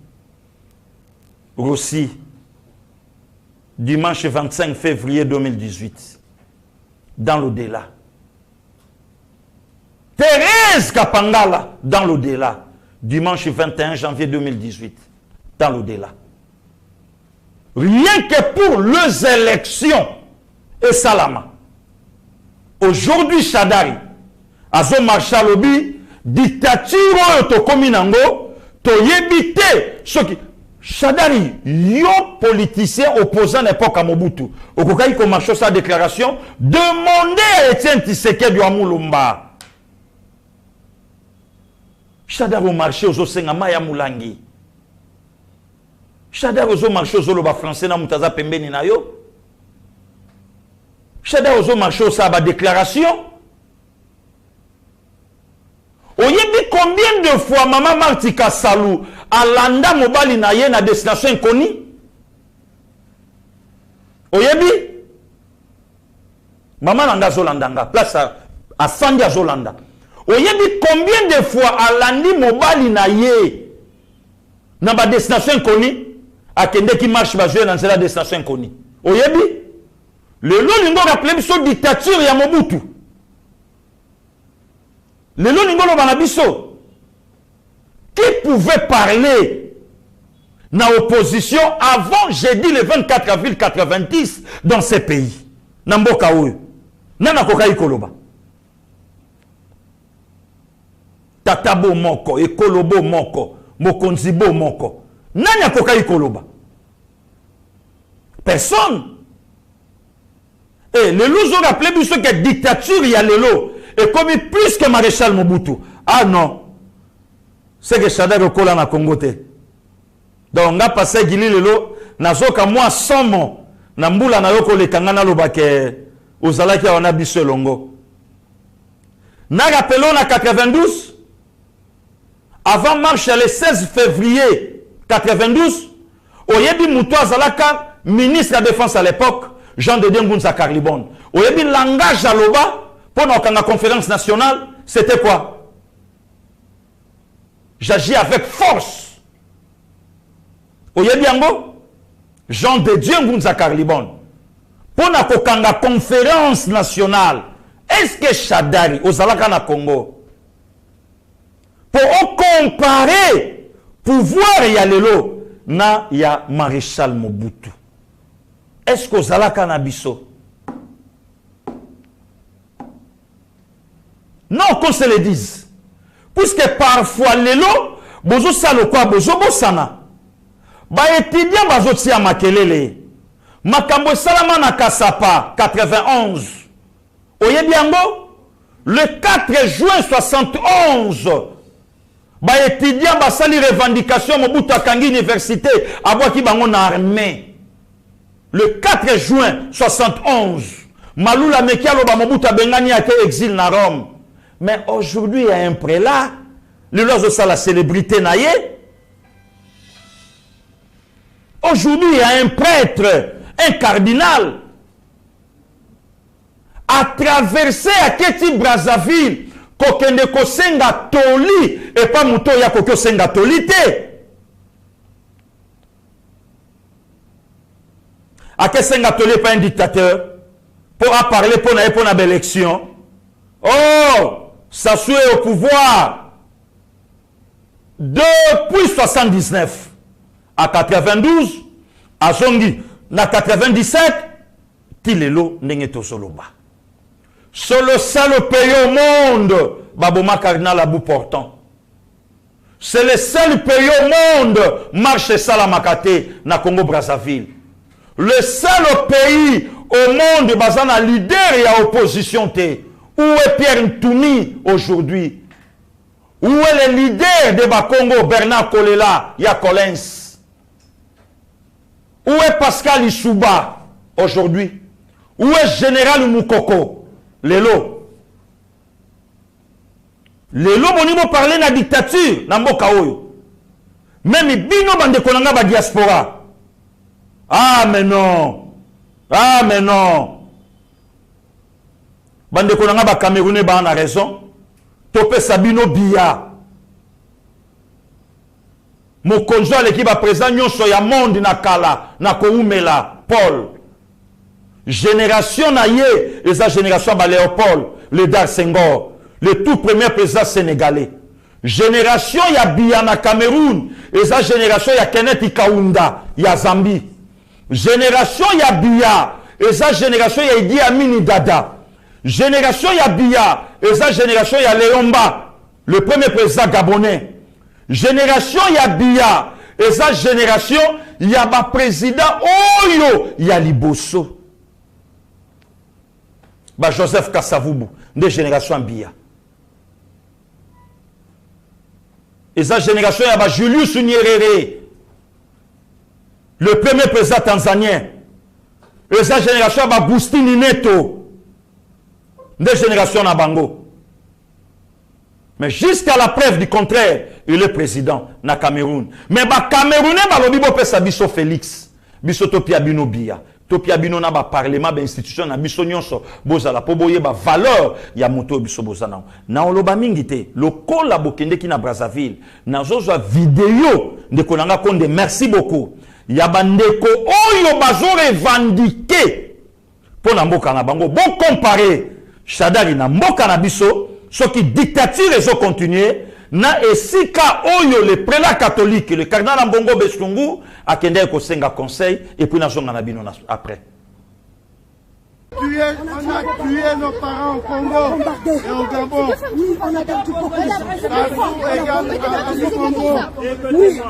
Dimanche 25 février 2018. Dans l'au-delà. Thérèse Kapangala. Dans l'au-delà. Dimanche 21 janvier 2018. Dans l'au-delà. Rien que pour les élections et Salama. Aujourd'hui, Chadari, Azo Marchalobi, dictature Otokominango, Toyebite, ce qui. Chadari, yo politicien opposant à l'époque à Mobutu. Au Kokaï comme marché sa déclaration, demandez à Etienne Tshisekedi du Amoulumba. Chadari au marché aux Osengama ya Moulangi. Chadari au marché aux Oloba français na Moutaza Pembeni na yo. Chadari au marché aux sa déclaration. Oyebi combien de fois Maman Martika Salou alanda mobali na ye na destination inconnue? Oyebi Maman Nanga Zolandanga place à Sandia Zolanda. Oyebi combien de fois alandi mobali na ye na ba destination inconnue akende ki marche ba jouer dans la destination inconnue. Oyebi le lolingo rappelé biso dictature ya Mobutu. Le lolingo lo banabiso. Qui pouvait parler dans l'opposition avant jeudi le 24 avril 90 dans ces pays? Namboka Oyo. Nana Kokai Koloba. Tatabo Moko, Ekolobo Moko, Mokonzibo Moko. Nana Kokai Koloba. Personne. Et les loups ont rappelé que dictature, il y a les lots. Et comme plus que Maréchal Mobutu. Ah non. C'est que Chadar Okola na Congo te. Donc on a passé Gili Lelo, nazoka moi somo, na mbula na yoko le kangana lo bake, ozalaki on a biso longo. Na rappelons en 92, avant marche le 16 février 92, Oyebi Moutou Azalaka, ministre de la Défense à l'époque, Jean de Diengounza Carlibon. Oyebi langage à l'Oba, pendant la conférence nationale, c'était quoi? J'agis avec force. Oyebi Ango, Jean de Diengounza Carlibon. Pendant la conférence nationale, est-ce que Chadari, Ozalaka na Congo, pour comparer pouvoir ya lelo na ya maréchal Mobutu, est-ce que Ozalaka na biso? Non, qu'on se le dise. Puisque parfois lelo, bozo salo kwa bozo bosana. Ba étudiant bazo tia makelele. Makambo salama na Kasapa 91. Oyebiango, le 4 juin 71, ba étudiant ba sali revendication Mobutu akangi université abwaki bango na armée. Le 4 juin 71, Malula Mekialo ba Mobutu abengani ake exil na Rome. Mais aujourd'hui il y a un prélat, le lozo sa la célébrité naye. Aujourd'hui il y a un prêtre, un cardinal a traversé à Keti Brazzaville, kokende kosenga toli et pas muto ya kokyo senga tolite. A que senga toli pas un dictateur pour parler pour na belle élection. Oh, s'assurer au pouvoir depuis 79 à 92 à Zongi na 97 tilelo nengeto soloba. C'est le seul pays au monde, Baboma Cardinal à bout portant. C'est le seul pays au monde, marche Salamakate, na Congo Brazzaville. Le seul pays au monde, Bazana leader et opposition. Où est Pierre Ntoumi aujourd'hui? Où est le leader de Bakongo, Bernard Kolela, Yakolens? Où est Pascal Issouba aujourd'hui? Où est Général Moukoko? Lelo. Lelo, bonimo parler na dictature, na mboka oyo. Même bino bande konanga ba diaspora. Ah mais non. Ah mais non. Bande konanga ba Camerounais ba na raison. Topé Sabino Biya. Mokonzo l'équipe à présent nyonso ya monde na kala, na koumela, Paul. Génération naïe, et sa génération ba Léopold, le Dar Senghor, le tout premier président sénégalais. Génération ya Biya na Cameroun, et sa génération ya Kenneth Ikaunda, ya Zambie. Génération ya Biya, et sa génération ya Idi Amin Dada. Génération ya Biya, et sa génération ya Léomba, le premier président gabonais. Génération ya Biya, et sa génération ya ba président Oyo, ya Liboso. Bah Joseph Kasavubu, de génération Biya. Et sa génération, il y a Julius Nyerere, le premier président tanzanien. Et sa génération, il y a Agustini Neto, de génération Nabango. Mais jusqu'à la preuve du contraire, il est président na Cameroun. Mais bah Camerounais, bah l'obibo pe sa biso Félix, biso topia bino Biya. Topia bino na ba parlement ba institution na biso nyonso bozala po boye ba valeur ya moto biso bozana na oloba mingi te lokola bokende ki na Brazzaville na zozwa vidéo ndeko nanga konde merci beaucoup ya bandeko oyo bazo revendiquer pour na mboka na bango bon comparer Chadari na mboka na biso soki dictature ezo continuer na esika oyo le prélat catholique le cardinal Mbongo Besungu akende ko senga conseil et puis na zonga na bino après. On a tué nos parents au Congo et au Gabon. Oui, on a perdu beaucoup de gens. Oui,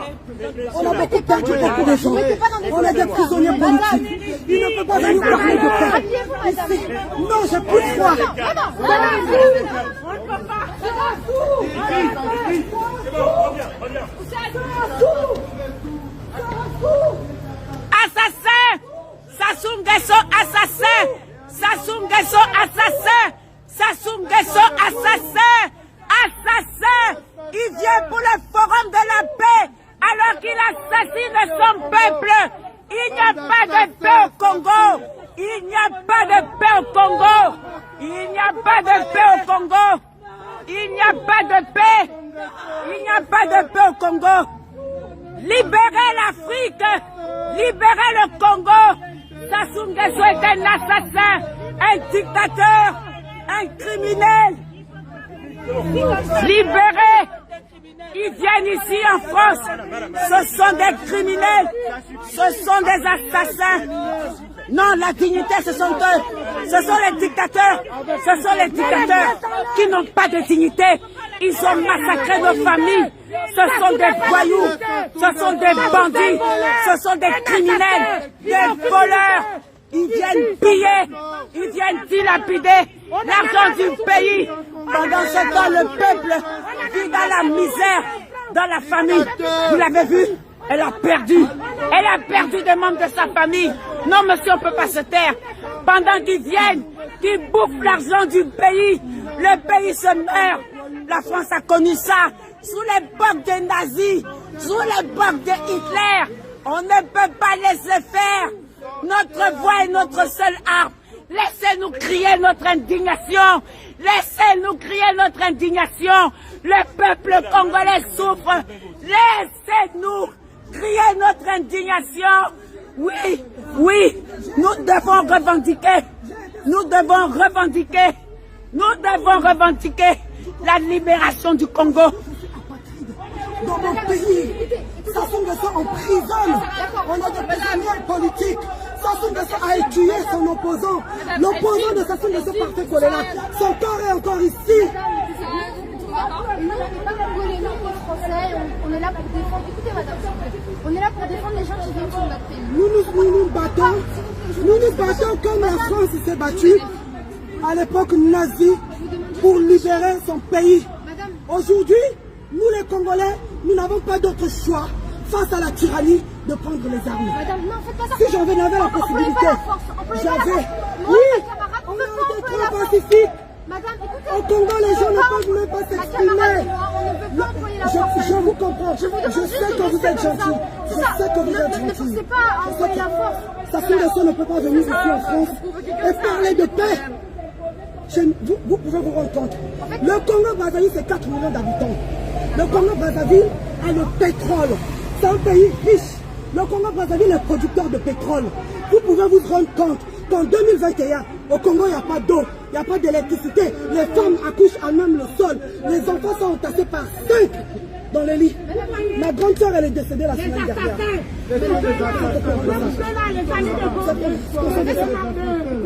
on a beaucoup perdu beaucoup de gens. On a des prisonniers politiques. Il ne peut pas nous parler de paix. Ici, non, j'ai plus de foi. Assassin! Sassou Nguesso assassin! Sassou Nguesso assassin! Sassou Nguesso, assassin! Assassin! Il vient pour le forum de la paix alors qu'il assassine son peuple. Il n'y a pas de paix au Congo. Il n'y a pas de paix au Congo. Il n'y a pas de paix au Congo. Il n'y a pas de paix. Il n'y a pas de paix au Congo. Libérez l'Afrique. Libérez le Congo. Sassou Nguesso est un assassin, un dictateur, un criminel. Libérez. Ils viennent ici en France. Ce sont des criminels. Ce sont des assassins. Non, la dignité, ce sont eux. Ce sont les dictateurs. Ce sont les dictateurs qui n'ont pas de dignité. Ils ont massacré nos familles. Ce sont des voyous. Ce sont des bandits. Ce sont des criminels. Des voleurs. Ils viennent piller. Ils viennent dilapider l'argent du pays. Pendant ce temps, le peuple vit dans la misère, dans la famille. Vous l'avez vu? Elle a perdu. Elle a perdu des membres de sa famille. Non, monsieur, on ne peut pas se taire. Pendant qu'ils viennent, qu'ils bouffent l'argent du pays, le pays se meurt. La France a connu ça sous l'époque des nazis, sous l'époque de Hitler. On ne peut pas laisser faire. Notre voix est notre seule arme. Laissez-nous crier notre indignation. Laissez-nous crier notre indignation. Le peuple congolais souffre. Laissez-nous crier notre indignation. Oui, oui, nous devons revendiquer. Nous devons revendiquer. Nous devons revendiquer la libération du Congo. Dans mon pays, Sassou Nguesso emprisonne. On a des prisonniers politiques. Sassou Nguesso a tué son opposant. L'opposant de Sassou Nguesso partait Kolela. Son corps est encore ici. Nous, on n'est pas congolais, nous, on est français. On est là pour défendre. Écoutez, madame, on est là pour défendre les gens qui viennent sur notre pays. Nous nous battons comme la France s'est battue à l'époque nazie pour libérer son pays. Aujourd'hui, nous les Congolais, nous n'avons pas d'autre choix face à la tyrannie de prendre les armes. Madame, non, faites pas ça. Si j'en avais la possibilité, j'avais. Oui, on a été trop pacifique. Madame, écoutez, au Congo, les gens ne peuvent même pas s'exprimer. Je vous comprends. Je sais que vous êtes gentil. Je sais que vous êtes gentil. Ne poussez pas à envoyer la force. Sassou Nguesso ne peut pas venir ici en France et parler de paix. Vous pouvez vous rendre compte. Le Congo-Brazzaville, c'est 4 millions d'habitants. Le Congo-Brazzaville a le pétrole. C'est un pays riche. Le Congo-Brazzaville est producteur de pétrole. Vous pouvez vous rendre compte qu'en 2021, au Congo, il n'y a pas d'eau, il n'y a pas d'électricité. Les femmes accouchent à même le sol. Les enfants sont entassés par 5 dans les lits. Ma grande soeur, elle est décédée la semaine dernière.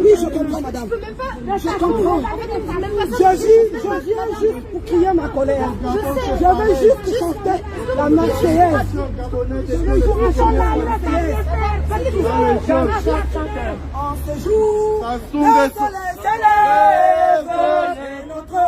Oui, je comprends, madame. Je comprends. Je viens juste pour crier ma colère. Je veux juste chanter la Marseillaise. Je veux juste chanter la Marseillaise. En ce jour, le soleil s'élève et notre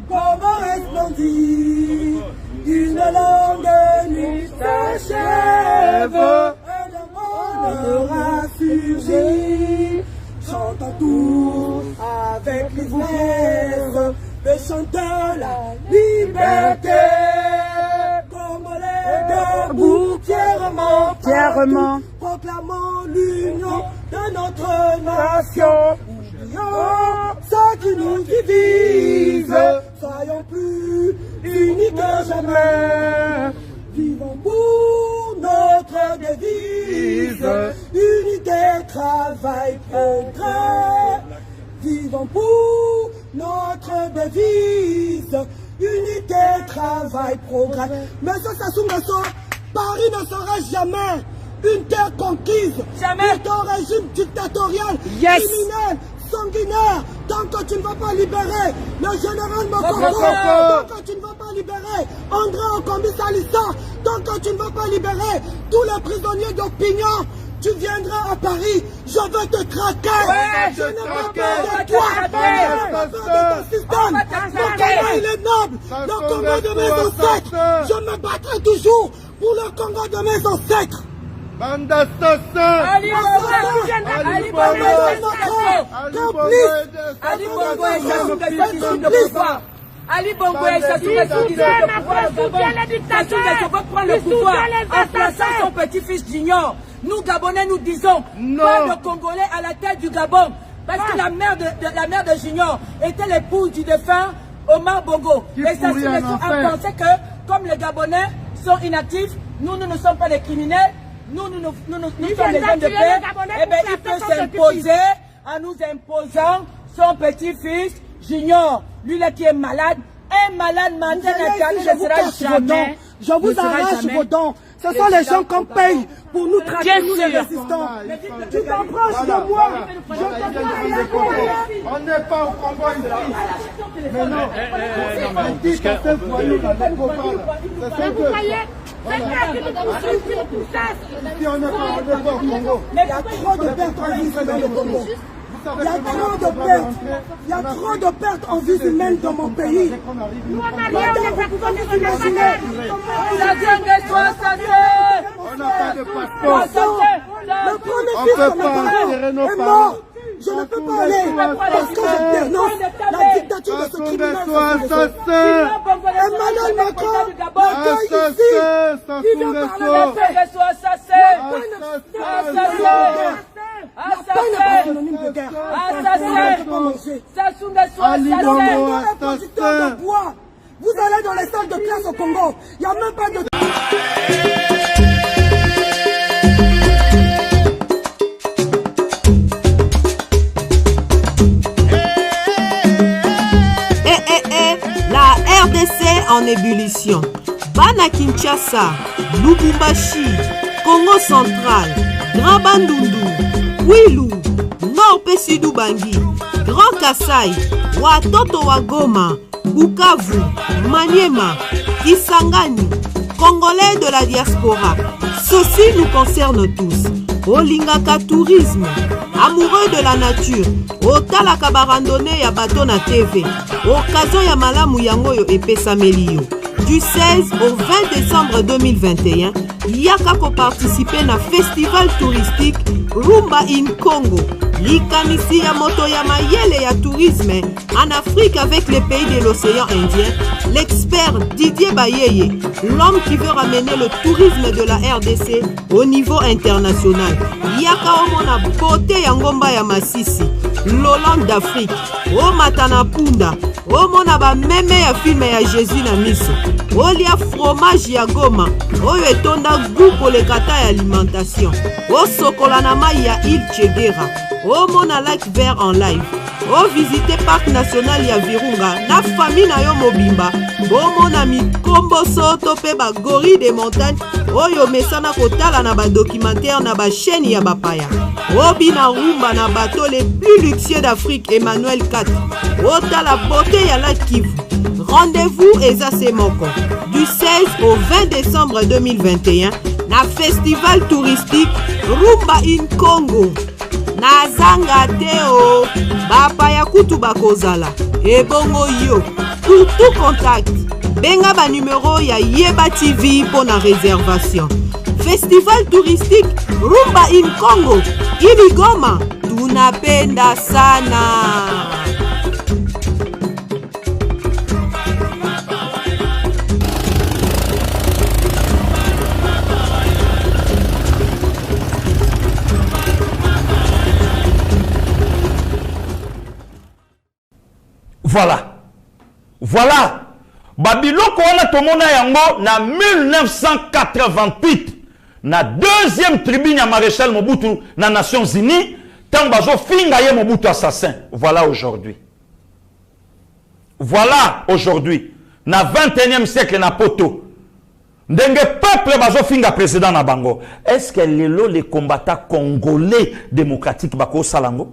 Congo resplendit. Une longue nuit s'achève et le monde rassurgit. Chantons tous avec l'ivresse de chanter la liberté. Congolais debout, fièrement, proclamons l'union de notre nation. Oublions ce qui nous divise, soyons plus unis que jamais. Vivons pour notre devise, unité, travail, progrès. Vivons pour notre devise, unité, travail, progrès. Monsieur Sassou Nguesso, Paris ne sera jamais une terre conquise, jamais un régime dictatorial, criminel, sanguinaire, tant que tu ne vas pas libérer le général Mokongo, tant que tu ne vas pas libérer André Okombi Salissa, tant que tu ne vas pas libérer tous les prisonniers d'opinion, tu viendras à Paris, je veux te traquer. Je n'ai pas peur de toi, je n'ai pas peur de ton système. Le Congo, il est noble, le Congo de mes ancêtres. Je me battrai toujours pour le Congo de mes ancêtres. Bande d'assassins. Ali Bongo est Sassou Nguesso de pouvoir. Ali Bongo est Sassou Nguesso qui veut prendre le pouvoir en plaçant son petit-fils Junior. Nous, Gabonais, nous disons pas de Congolais à la tête du Gabon. Parce que la mère de Junior était l'épouse du défunt Omar Bongo. Et Sassou Nguesso a pensé que, comme les Gabonais sont inactifs, nous ne sommes pas des criminels, nous sommes des hommes de paix, et bien il peut s'imposer en nous imposant son petit-fils Junior. Lui là qui est malade, mental, ne sera jamais. Je vous arrache vos dents. Ce sont les gens qu'on paye pour nous traquer, nous les résistants. Tu t'approches de moi. On n'est pas au combat ici. Mais non. On dit que ces voyous là ne faut pas. C'est Vous voyez, c'est ça qui nous pousse tout ça. Si on n'est pas au Congo. Il y a trop de pertes en vie dans le Congo. Il y a trop de pertes en vie humaine dans mon pays. Nous, on n'a rien, on n'est pas Imaginez. On n'a pas de passeport. Le premier fils de mes parents est mort. Je ne peux pas aller parce que je dénonce la dictature de ce criminel. Emmanuel Macron, l'accueil ici. Il vient parler la paix n'est pas synonyme de guerre. Ali Bongo, assassin. Vous allez dans les salles de classe au Congo. Il n'y a même pas de... La RDC en ébullition. Bana Kinshasa, Lubumbashi, Congo central, Grand Bandundu, Kwilu, Nord Pessidou Bangui, Grand Kassai, Watoto wa Goma, Bukavu, Maniema, Kisangani, Congolais de la diaspora. Ceci nous concerne tous. Olingaka tourisme, amoureux de la nature, otalaka barandonné ya bato na TV, occasion ya malamu yango yo epesameli yo. Du 16 au 20 décembre 2021, yaka ko participer na festival touristique Rumba in Congo. Likanisi ya moto ya mayele ya tourisme en Afrique avec les pays de l'océan Indien, l'expert Didier Bayeye, l'homme qui veut ramener le tourisme de la RDC au niveau international. Yaka omona beauté ya ngomba ya Masisi, l'Hollande d'Afrique, o matana punda, omona ba meme ya film ya Jésus na miso, olia fromage ya Goma, oyo etonda goût pour les kata ya alimentation, o sokola na mai ya Il Chegera, o mona lac vert en live, o visiter parc national ya Virunga na famille na yo mobimba, o mona mikombo soto pe ba gorille de montagne oyo mesana kotala na ba documentaire na ba chaîne ya bapaya, o bina rumba na bateau les plus luxueux d'Afrique Emmanuel 4, o tala beauté ya lac Kivu. Rendez-vous eza semoko du 16 au 20 décembre 2021 na festival touristique Rumba in Congo. Nazanga teo bapaya kutu bakozala ebongo yo. Pour tout contact benga ba numéro ya Yeba TV pour la réservation. Festival touristique Rumba in Congo Ibigoma, tunapenda sana. Voilà. Babiloko wana tomona yango na 1988 na deuxième tribune ya Maréchal Mobutu na Nations Unies tant bazo finga ye Mobutu assassin. Voilà aujourd'hui. Na 21e siècle na poto. Ndenge peuple bazo finga président na bango. Est-ce que les combattants congolais démocratiques bako salango?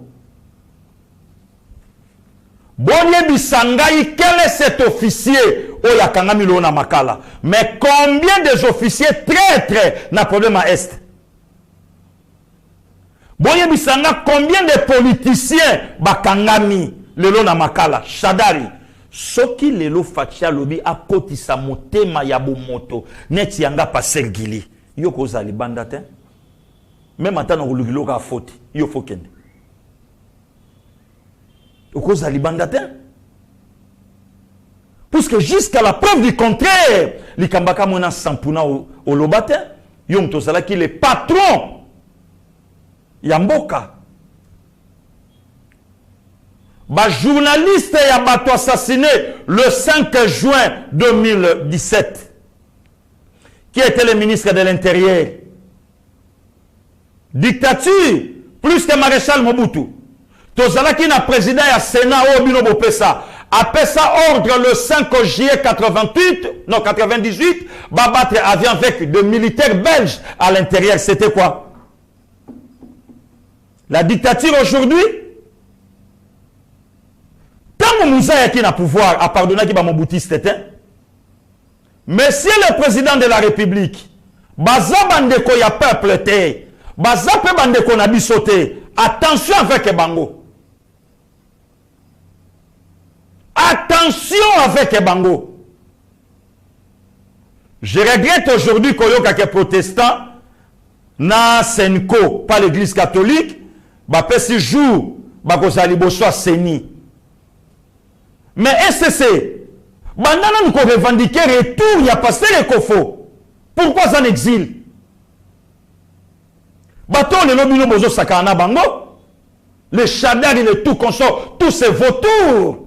Bonye Bisangai, quel est cet officier Oyakangami Lona Makala? Mais combien des officiers traîtres n'a problème à Est? Bonye Bisanga, combien de politiciens Bakangami Lona Makala? Shadari. Soki lelo Fatia Lobi a kotisa motema ya bomoto. Neti yanga pa sergili. Yoko zali bandate? même ata na kolukilo ka faute yo faut kende okoza libanda te parce que jusqu'à la preuve du contraire likambaka mona sampuna au lobate yo mtozala ki le patron ya mboka ba journaliste ya bato assassiné le 5 juin 2017 qui était le ministre de l'Intérieur. Dictature, plus que Maréchal Mobutu. Tozalaki na président ya Sénat Obino Bopesa. Après ça, ordre le 5 juillet 98, va battre avion avec de militaires belges à l'intérieur. C'était quoi? La dictature aujourd'hui? Tant que Moussa qui n'a pouvoir, à pardonner qui va Mobutu, c'était. Monsieur le président de la République, baza bandeko ya peuple te, baza pe bandeko na biso te, attention avec bango. Attention avec bango. Je regrette aujourd'hui koyoka ke protestant na Senko, pas l'église catholique, ba pesi jour ba kozali boso seni. Mais SCC bandana nous revendiquer retour, il y a passé les kofo. Pourquoi ça en exil? Bateau les lobino bozo sakana bango. Les chadari, les tout consort, tous ces vautours.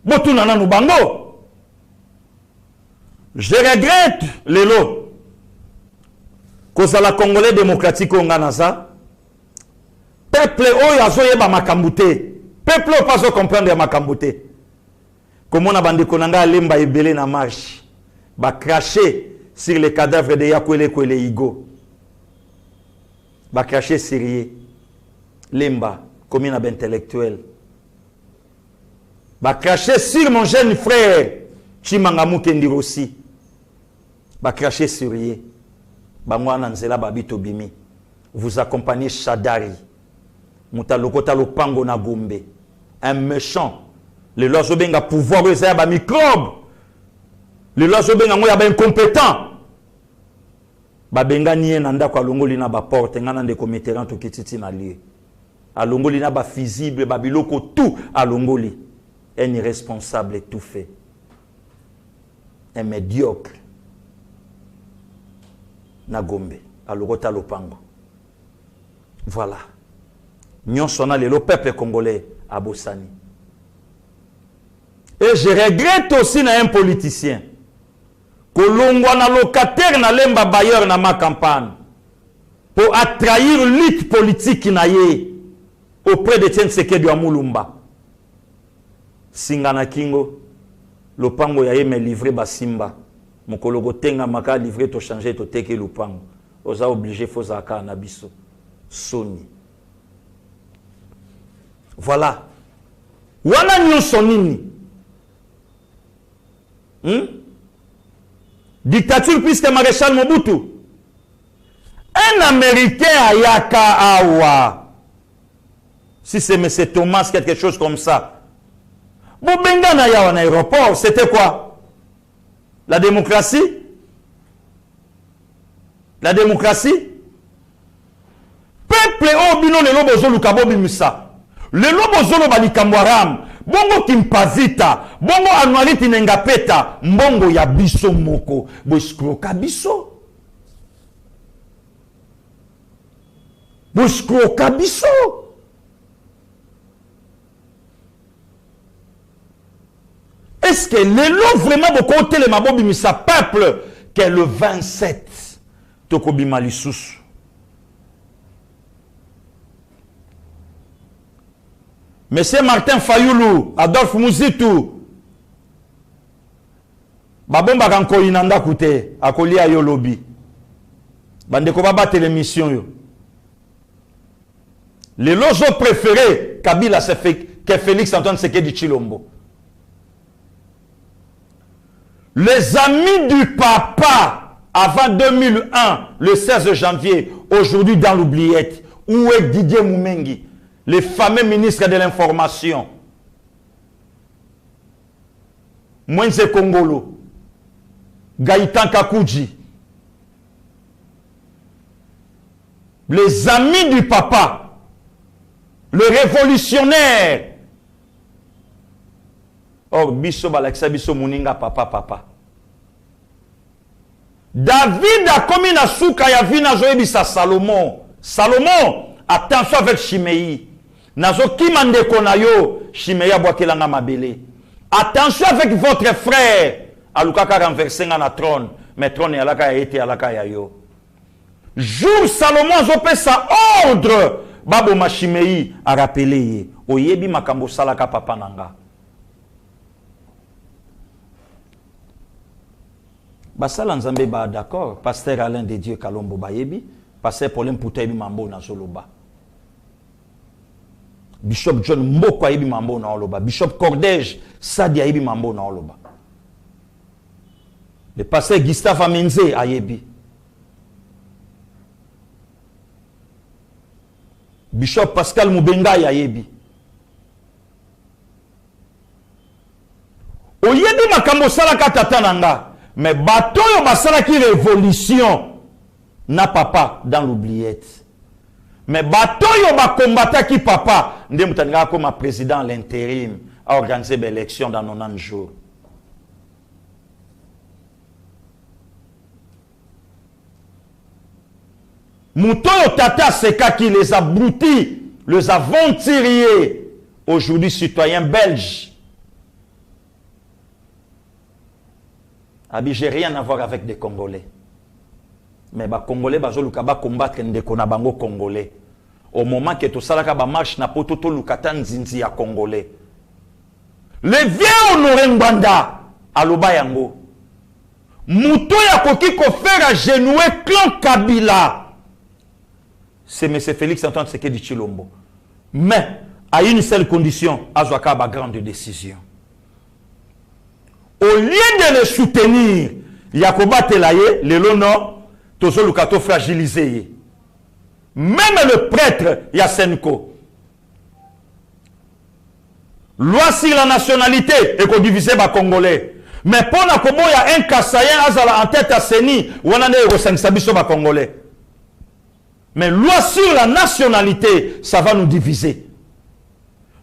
Botou nana nou bango. Je regrette les lots. Cause à la Congolais démocratique on a ça. Peuple oyo azoye ba makambute. Peuple oyo pas comprendre makambute. Comment on a bandé konanga lemba ebele na marche, ba cracher sur les cadavres de Yakwele Kwele Igo, ba cracher sérieux, lemba comme un intellectuel, ba cracher sur mon jeune frère Chimangamu Kendirossi, ba cracher sérieux, ba mwana nzela babito bimi, vous accompagnez Shadari, mutalokota lopango na Gombe, un méchant. Les lois benga pouvoir eza ba microbe. Les lois benga ngoya ba incompétent. Ba benga nie na ndako alongoli na ba porte ngana ndeko meteran to kititi na lié. Alongoli na ba visible ba biloko tout alongoli. Un irresponsable tout fait. Un médiocre. Na Gombe alokota lopango. Voilà. Nyon sona le peuple congolais à Bossani. Et je regrette aussi un politicien. Kolongwa na locataire na lemba bailleur na ma campagne. Pour attrahir lutte politique na ye. Auprès de Tshisekedi wa Mulumba. Singana Kingo. Lopango ya ye me livré basimba. Mokologo tenga maka livré to changer to teke lopango. Oza obligé foza ka na biso. Soni. Voilà. Wana nyonso nini. Dictature puisque Maréchal Mobutu. Un Américain ayaka awa. Si c'est M. Thomas, quelque chose comme ça. Bobenga na ya en aéroport, c'était quoi? La démocratie? La démocratie? Peuple obino le lobo zolu kabobi misa. Le lobo zolu balikamwaram. Bongo kimpavita, bongo anuariti nengapeta, mbongo ya biso moko, boskroka biso. Boskroka biso. Est-ce que les lots vraiment beaucoup le mabobi misa peuple que le 27 Tokobi Malissus? Monsieur Martin Fayoulou, Adolphe Mouzitou, Babomba Kanko Inanda Koute, Akoli Ayo Lobby, Bandeko Baba télémission. Les lozo préférés, Kabila c'est que Félix Antoine Sekedi Chilombo. Les amis du papa, avant 2001, le 16 janvier, aujourd'hui dans l'oubliette, où est Didier Moumengi? Les fameux ministres de l'information. Mwenze Kongolo. Gaïtan Kakouji. les amis du papa, le révolutionnaire. Or, biso balakisa biso muninga papa. David a commis na souka ya vina zoebisa Salomon. Salomon, attention avec Shimei. Nazo kimande konayo, Shimei aboakelanga mabele. Attention avec votre frère. Alukaka renversé na trône, mais trône yalaka ya été alaka ya yo. Jour Salomon zopé sa ordre, babo ma Shimei a rappelé oyebi makambo salaka papa nanga. Basala nzambe ba d'accord, pasteur Alain de Dieu Kalombo bayebi, pasteur Paulin Pouta yebi mambo na zoloba. Bishop John Mboko yebi mambo na oloba, Bishop Cordège Sadia yebi mambo na oloba. Le pasteur Gustave Amenze ayebi. Bishop Pascal Mubenga ayebi. Oyebi makambo salaka tata nanga. Mais batoyo basala qui révolution na papa dans l'oubliette. Mais batoyo ba combattant qui papa ndé mutanga comme président l'intérim a organisé l'élection dans 90 jours. Moutoyo tata seka qui les abrutis, les aventuriers, aujourd'hui citoyens belges. Abi, j'ai rien à voir avec des Congolais. Mais les Congolais, ils combattre des Congolais. Au moment que tout ça, ils marchent na poto to lukata nzinzi ya Congolais. Le vieux Honoré Mbanda, aloba yango. Mouto ya koki ko faire à genouer clan Kabila. C'est M. Félix Antoine Tshisekedi Tshilombo. Mais, à une seule condition, Azwaka ba grande décision. Au lieu de le soutenir, Yakoba Telaye, le lono, Tozo Lukato fragilisé. Même le prêtre Yasenko. Loi sur la nationalité et qu'on divisait les Congolais. Mais pour la Kobo, il y a un Kassayen Azala en tête à Seni, où on a des Sabiso Congolais. Mais loi sur la nationalité, ça va nous diviser.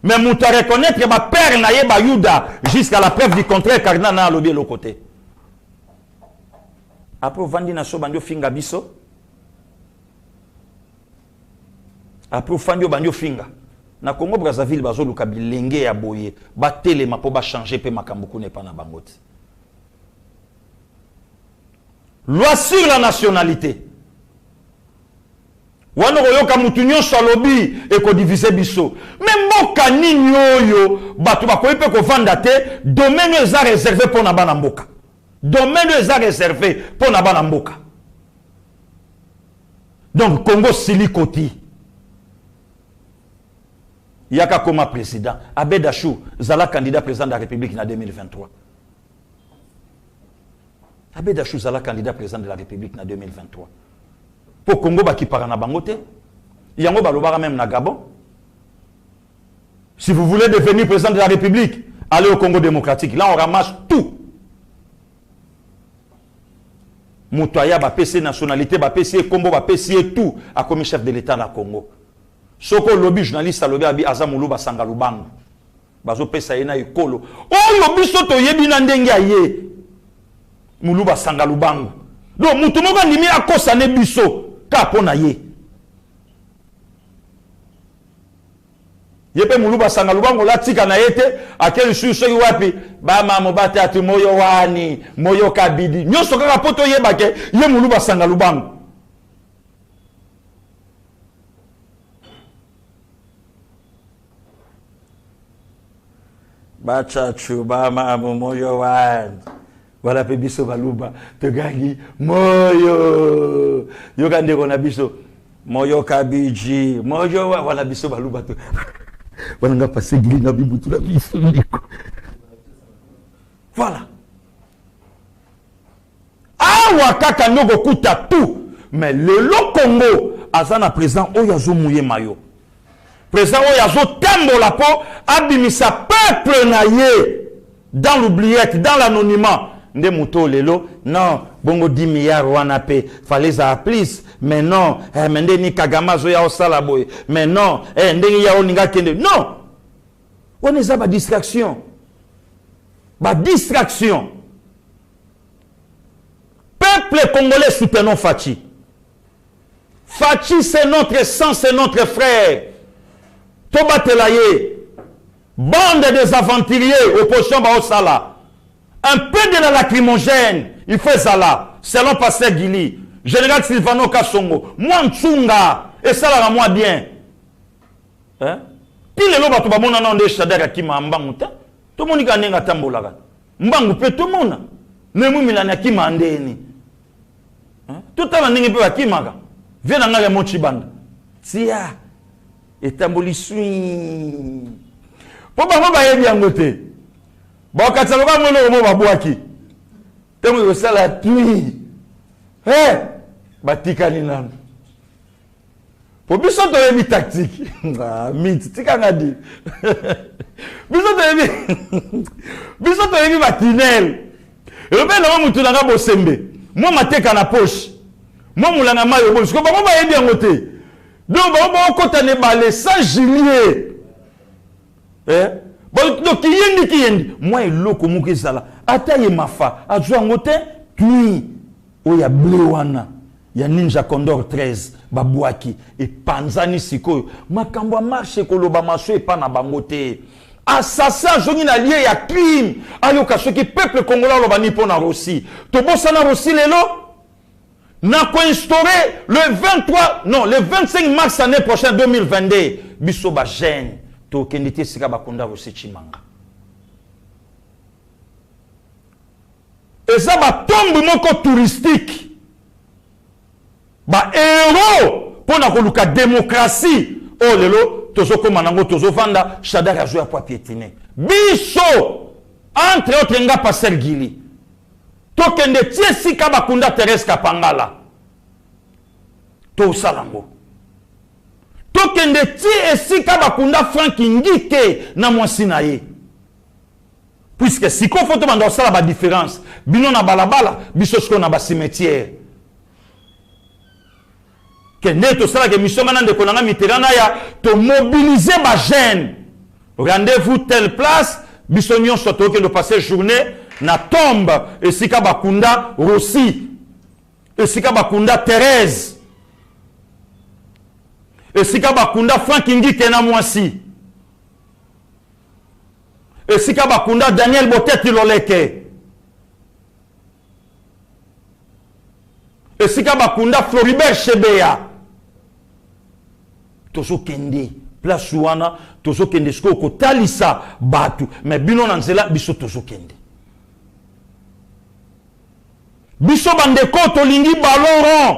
Mais nous te reconnaître que ma père n'a pas Yuda jusqu'à la preuve du contraire car n'a pas l'autre côté. Après vandi na so bandio finga biso. Après fandio bandio finga. Na Congo Brazzaville bazo luka bilenge ya boye ba telema po ba changer pe makambuku ne pa na bangote. Loi sur la nationalité. Wano koyoka mutu nyonso alobi eko diviser biso. Mais mboka nini oyo batu bakoyi pe kovanda te, domaine eza réservé pour na bana mboka. Domaine eza réservé pour na bana mboka. Donc Congo silikoti. Yaka koma président, Abedachou zala candidat président de la République en 2023. Abedachou zala candidat président de la République en 2023. Pour Congo qui parle na bangote, yango balobara même na Gabon. Si vous voulez devenir président de la République, allez au Congo démocratique. Là on ramasse tout. Moutoya ba PC nationalité, ba PC Congo, ba PC tout a comme chef de l'État na Congo. Soko lobby journaliste lobby abi azamulu ba sangalubangu. Bazo pesa yena ikolo. Oh lobby soto yebi na ndenge aye. Mulu ba sangalubangu. Donc mutu moko ndimi akosa ne biso. Kapona ye. Yepe muluba sanga lubango la tika na yete akeli suso wapi ba mamo bate atu moyo wani moyo kabidi nyoso kaka poto yebake ye muluba sanga lubango. Bacha chuba mamo moyo wani voilà pe biso baluba te gangi moyo yoka ndeko na biso moyo kabiji moyo voilà biso baluba to wana nga passé gili na bibutu na biso voilà awa kaka ndoko kuta tout mais le Congo azana présent oyazo mouye mayo présent oyazo tembola po abimisa peuple na ye dans l'oubliette dans l'anonymat. nde muto lelo non bongo 10 milliards wana pe fallait ça plus mais non mais nde ni Kagama zo ya osala boy mais non ndenge ya oninga kende non on est ça ba distraction peuple congolais soutenons Fachi. Fachi c'est notre sang, c'est notre frère. Toba Telaye, bande des aventuriers, opposition Baosala. Un peu de la lacrymogène, il fait ça là, selon Pasteur Guili, général Silvano Kassongo, moi Ntunga, et ça là, moi bien. Hein? Puis les loba tuba mona nande shadara kima mbangu ta, tout le monde a nenga tambolaga. Mbangu pe tout le monde. Ne mumilana kima andeni. Tout à l'heure, il peut être Kimaga. Viens dans le monde Chibanda. Tia. Et tamboli sui. Pourquoi pas bien goûter? Bon, quand ça va, on va boire qui? Tant que ça la tui. Eh! Batikani nan. Pour bien ça, tu as mis tactique. Ah, mythe. Tu as dit. Bien ça, tu as mis batinel. Et le père, on va tout bosembe. Moi, je suis à la poche. Moi, je suis à la maille. Parce que je suis bien côté. Donc, je suis à la sans gilet. Donc, qui est moi, je suis là. Comme Ataye Mafa. A joué en côté. Puis, il y a Blewana. Il y a Ninja Condor 13. Babouaki. Et Panzani Siko. Ma kamba marche koloba maso et pas na bangote. Assassin, je suis allié à crime. Ayoka, ce qui peuple congolais l'obani pour la Russie. Tobo sana Russie lelo. N'a quoi instauré le 23, non, le 25 mars année prochaine 2022. Biso ba gêne. To kendite sika bakunda Russie chimanga. Et ça va tomber moko touristique. Ba héros pour la démocratie. Oh lelo. Tozo komanango tozo vanda Shadar a joué à poids piétiné. Biso entre autres nga Pasteur Guili. Tokende tie sika bakunda Thérèse Kapangala. To salango. Tokende tie sika bakunda Frank Ngike na mwasi na ye. Puisque siko foto banda osala ba différence. Bino na balabala, biso sko na ba cimetière. Que neto sala que mission maintenant de konanga Mitterrand ya to mobiliser ba jeune. Rendez-vous telle place, bisognon soto que de passer journée na tombe et sika bakunda Rossi. Et sika bakunda Thérèse. Et sika bakunda Frank Ngike na mwasi. Et sika bakunda Daniel Boteti Loleke. Et sika bakunda Floribert Chebeya. Tozo kende place wana tozo kende sko ko talisa batu mais bino nanzela biso tozo kende biso bande ko to lingi ballon rond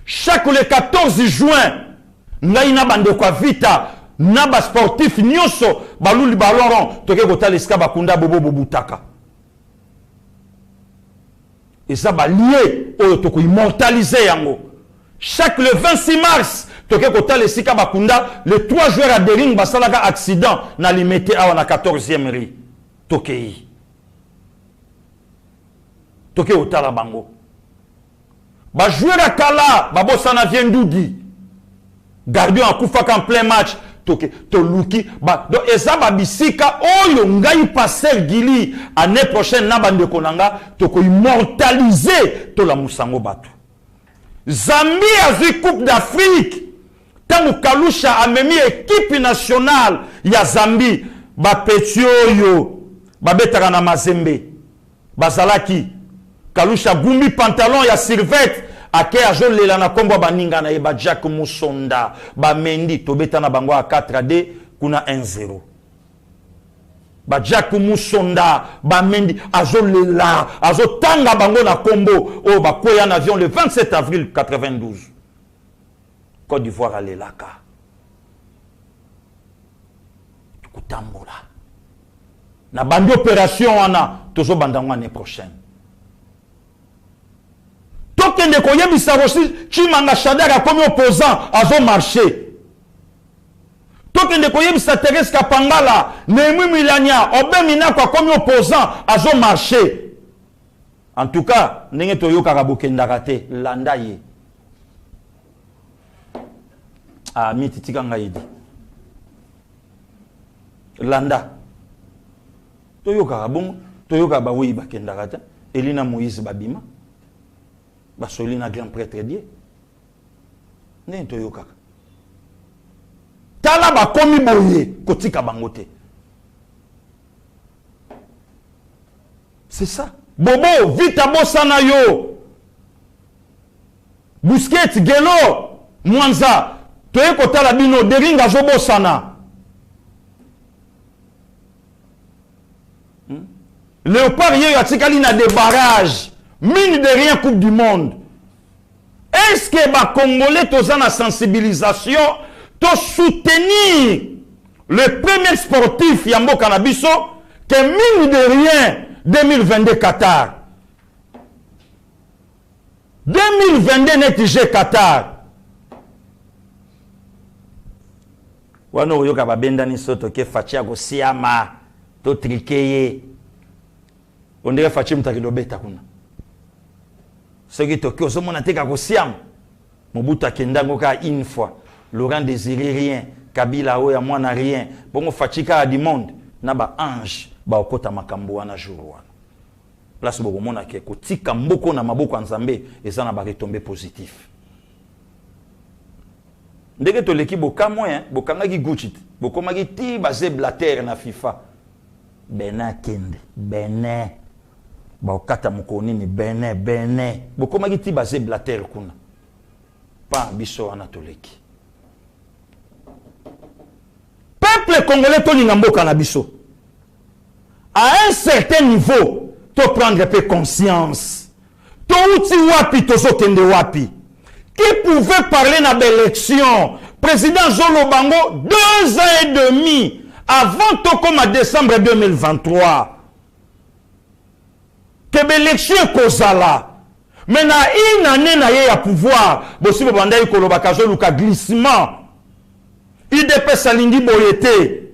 chaque le 14 juin ngai na bande ko vita na ba sportif nyoso baluli ballon rond toke ko talisa bakunda bobo bobutaka et ça ba lié o to ko immortaliser yango chaque le 26 mars toke kota le sika bakunda le 3 joueurs à Dering basalaka accident na limité awa na 14e ri tokei toke otala bango ba joueur à Kala babosana Viendudi gardien akufaka en plein match toke to luki ba do ezaba bisika oyo ngai Pasteur Guili année prochaine na bande konanga toko immortaliser to la musango batu Zambie a vu Coupe d'Afrique. Tant que Kalusha a mis équipe nationale, il y a Zambie, ba Petioyo, ba Betarana Mazembe, Bazalaki, Kalusha Gumbi pantalon, il y a Sirvette, Ake a jolé la na kombo baninga na ba Jack Musonda, ba Mendi, Tobetana Bango a 4-2, kuna 1-0. Ba Jack Musonda, ba Mendi, azolé la, azotanga Bango na kombo, oh ba koya en avion le 27 avril 92. Côte d'Ivoire à l'Elaka. Kutambola. Na bande opération wana tozo bandango l'année prochaine. Tokende koyebisa aussi Chimanga Shadar a comme opposant azo marché. tokende koyebisa Thérèse Kapangala Némi Milania obemina kwa comme opposant azo marché. En tout cas ndenge toyokaka bokendaka te landa ye. Ah mititika ngaidi landa toyokaka bongo toyokaka bawi bakendaka te Elina Moïse babima basolina grand prêtre Dieu ndenge toyokaka tala bakomi boye kotika bango te. C'est ça. Bobo vita bosana yo Busquets Gelo Mwanza toye kotala bino deringa zo bosana. Léopard yé yatikali na des barrages mine de rien Coupe du Monde. Est-ce que ba Congolais toza na sensibilisation to soutenir le premier sportif Yambo Canabiso que mine de rien 2022 Qatar 2022 netije Qatar wano yoka babenda ni soto ke facia go siama to trikeye on dirait faci mtakilo beta kuna soki to ko so mona teka go siama Mobutu akendango ka une fois Laurent Désiré rien Kabila oya mwana rien bongo fatika du monde na ba ange ba okota makambo wana jour wana place boko mona ke kotika mboko na maboko nzambe eza na ba retombé positif ndenge to leki boka moyen bokangaki Gucci bokomaki ti basé blater na FIFA Bena kende Benin ba okata mokoni ni Benin bokomaki ti basé blater kuna pa biso wana to leki peuple congolais to ningamboka na biso. À un certain niveau, tu prendre un peu conscience. Tu outi wapi, tu kende wapi. Qui pouvait parler dans l'élection? Président Zolo Bango, 2 ans et demi avant tout comme en décembre 2023. Que l'élection kozala. Maintenant, une année na ye à pouvoir. Bossi Bobanda Yikolo Bakazo Luka glissement. IDP Salingi Boyete.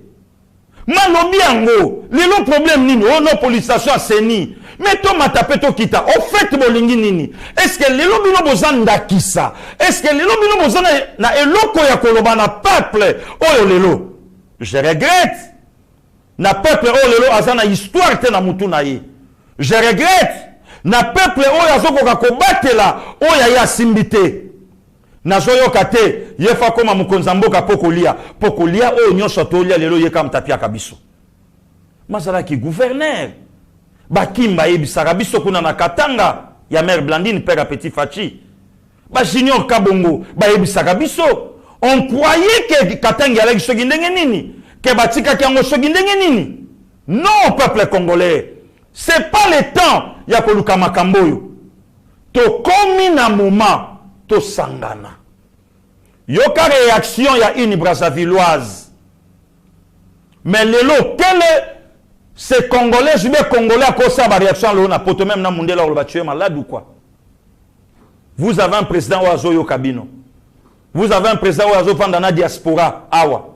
Malobi yango, lelo problème nini, oh non politisation aseni. Mais to matape to kita, au fait bolingi nini. Est-ce que lelo bino bozan ndakisa? Est-ce que lelo bino bozan na eloko ya koloba na peuple oyo lelo? Je regrette. Na peuple oyo lelo azana histoire te na mutu na ye. Je regrette. Na peuple oyo azoko ka kobatela oyo ya simbite. Nazoyo kate yefa koma mukonza mboka pokolia o nyonso tolia lelo yeka mtapia kabiso mazala ki gouverneur bakimba yebisaka biso kuna na Katanga ya mère Blandine père à petit Fachi ba junior Kabongo ba yebisaka biso on croyait que Katanga allait soki ndenge nini que batika kango soki ndenge nini. Non peuple congolais, c'est pas le temps ya koluka makamboyo to komi na moment to sangana. Yoka réaction ya une Brazzavilloise. Mais lelo, quel est ce Congolais, je vais Congolais à cause de sa réaction, là, on a poto même dans le monde, là, on va tuer malade ou quoi? Vous avez un président Oazo Yokabino. Vous avez un président Oazo Pandana Diaspora, Awa.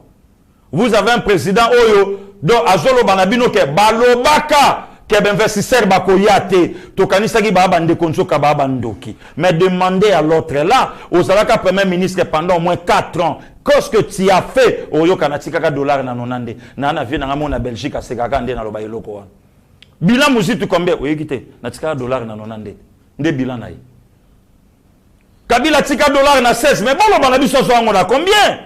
Vous avez un président Oyo, donc Azolo Banabino, ke Balobaka. Investisseur bakoyate to kanisaki baba ndekonso ka baba ndoki mais demandez à l'autre là aux alaka premier ministre pendant au moins 4 ans qu'est-ce que tu as fait oyo kanatika ka dollar na nonande na na vie na ngamo na Belgique asekaka nde na loba eloko wana bilan muzitu combien oyekite na tika dollar na nonande nde bilan na ye Kabila tika dollar na 16 mais bon loba na biso so ngona combien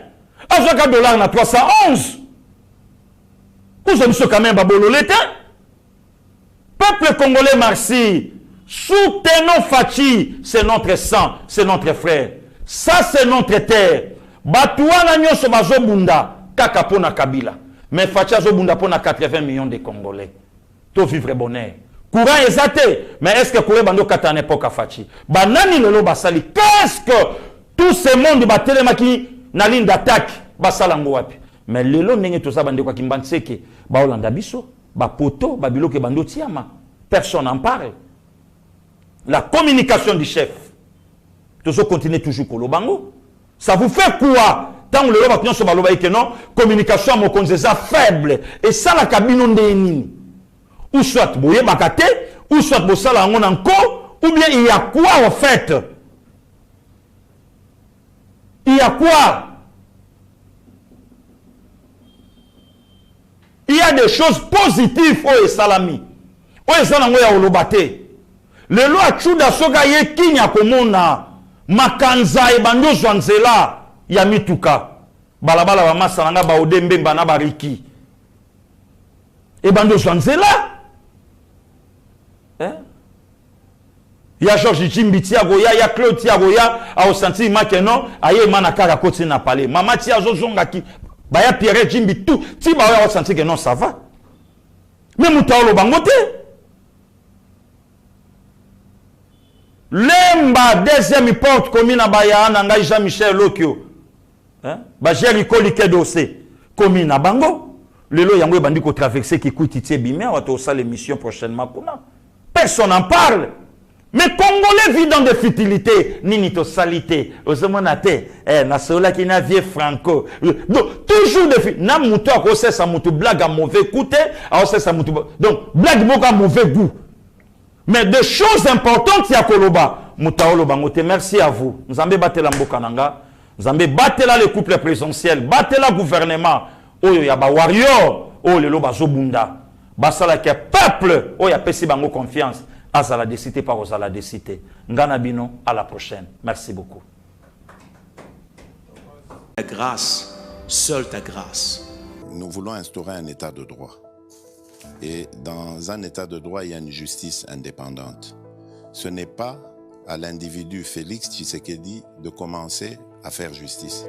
azaka dollar na 311 vous avez quand même babolo l'état. Peuple congolais, merci. Soutenons Fachi, c'est notre sang, c'est notre frère. Ça, c'est notre terre. Batouana nyoso bazobunda, kaka pona Kabila. Mais Fachi azobunda pona 80 millions de Congolais. Tout vivre bonheur. Courant exaté, mais est-ce que courant bando kata à l'époque à Fachi? Banani lolo basali. Qu'est-ce que tout ce monde batelemaki na ligne d'attaque basalango wapi? Mais lelo nenge tout ça bande kwa kimbanseke, ba Olanda biso. Bapoto, babiloke bando tiama. Personne n'en parle. La communication du chef. Tout ça continue toujours Kolobango. Ça vous fait quoi? tant le loba nyonso baloba que non communication mo konzeza faible et ça la cabine ndeni ou soit boye bakate ou soit bosala ngona nko ou bien il y a quoi en fait? Il y a quoi? Il y a des choses positives au salami. Au salami ya olobate. Le loi chuda soga ye kinya komona makanza e bando zwanzela ya mituka. Balabala ba masalanga ba odembe bana bariki. E bando zwanzela. Il y a Georges Jimbi Tiagoya, il y a Claude Tiagoya, a au senti makeno, aye manakara koti na palais. Mama tia zozonga ki, baya Pierre Jimbi tout, ti ba au senti que non ça va. Mais mutaolo bangote. Lemba deuxième porte commune à Baya nanga Jean-Michel Lokyo. Ba jeri kolike dossier commune à Bango. Lelo yango bandi ko traverser qui coûte tie bimé, on va to ça l'émission prochainement kuna. Personne n'en parle. Mais Congolais vit dans des futilités, nini to salité. Osemonate, na sola qui na vie franco. Donc toujours des futilités. Na muto a sait ça muto blague à mauvais côté, a sait ça muto. Donc blague beaucoup à mauvais goût. Mais des choses importantes il y a Koloba. Mutaolo bangote, merci à vous. Nous avons battu la mbokananga. Nous avons battu là le couple présidentiel, battu là le gouvernement. Oyo ya ba warrior, oh le loba zobunda. Basala ke peuple, oh ya pesi bango confiance. Azala décidé par Ozala décidé. Ngana bino, à la prochaine. Merci beaucoup. Ta grâce, seule ta grâce. Nous voulons instaurer un état de droit. Et dans un état de droit, il y a une justice indépendante. Ce n'est pas à l'individu Félix Tshisekedi de commencer à faire justice.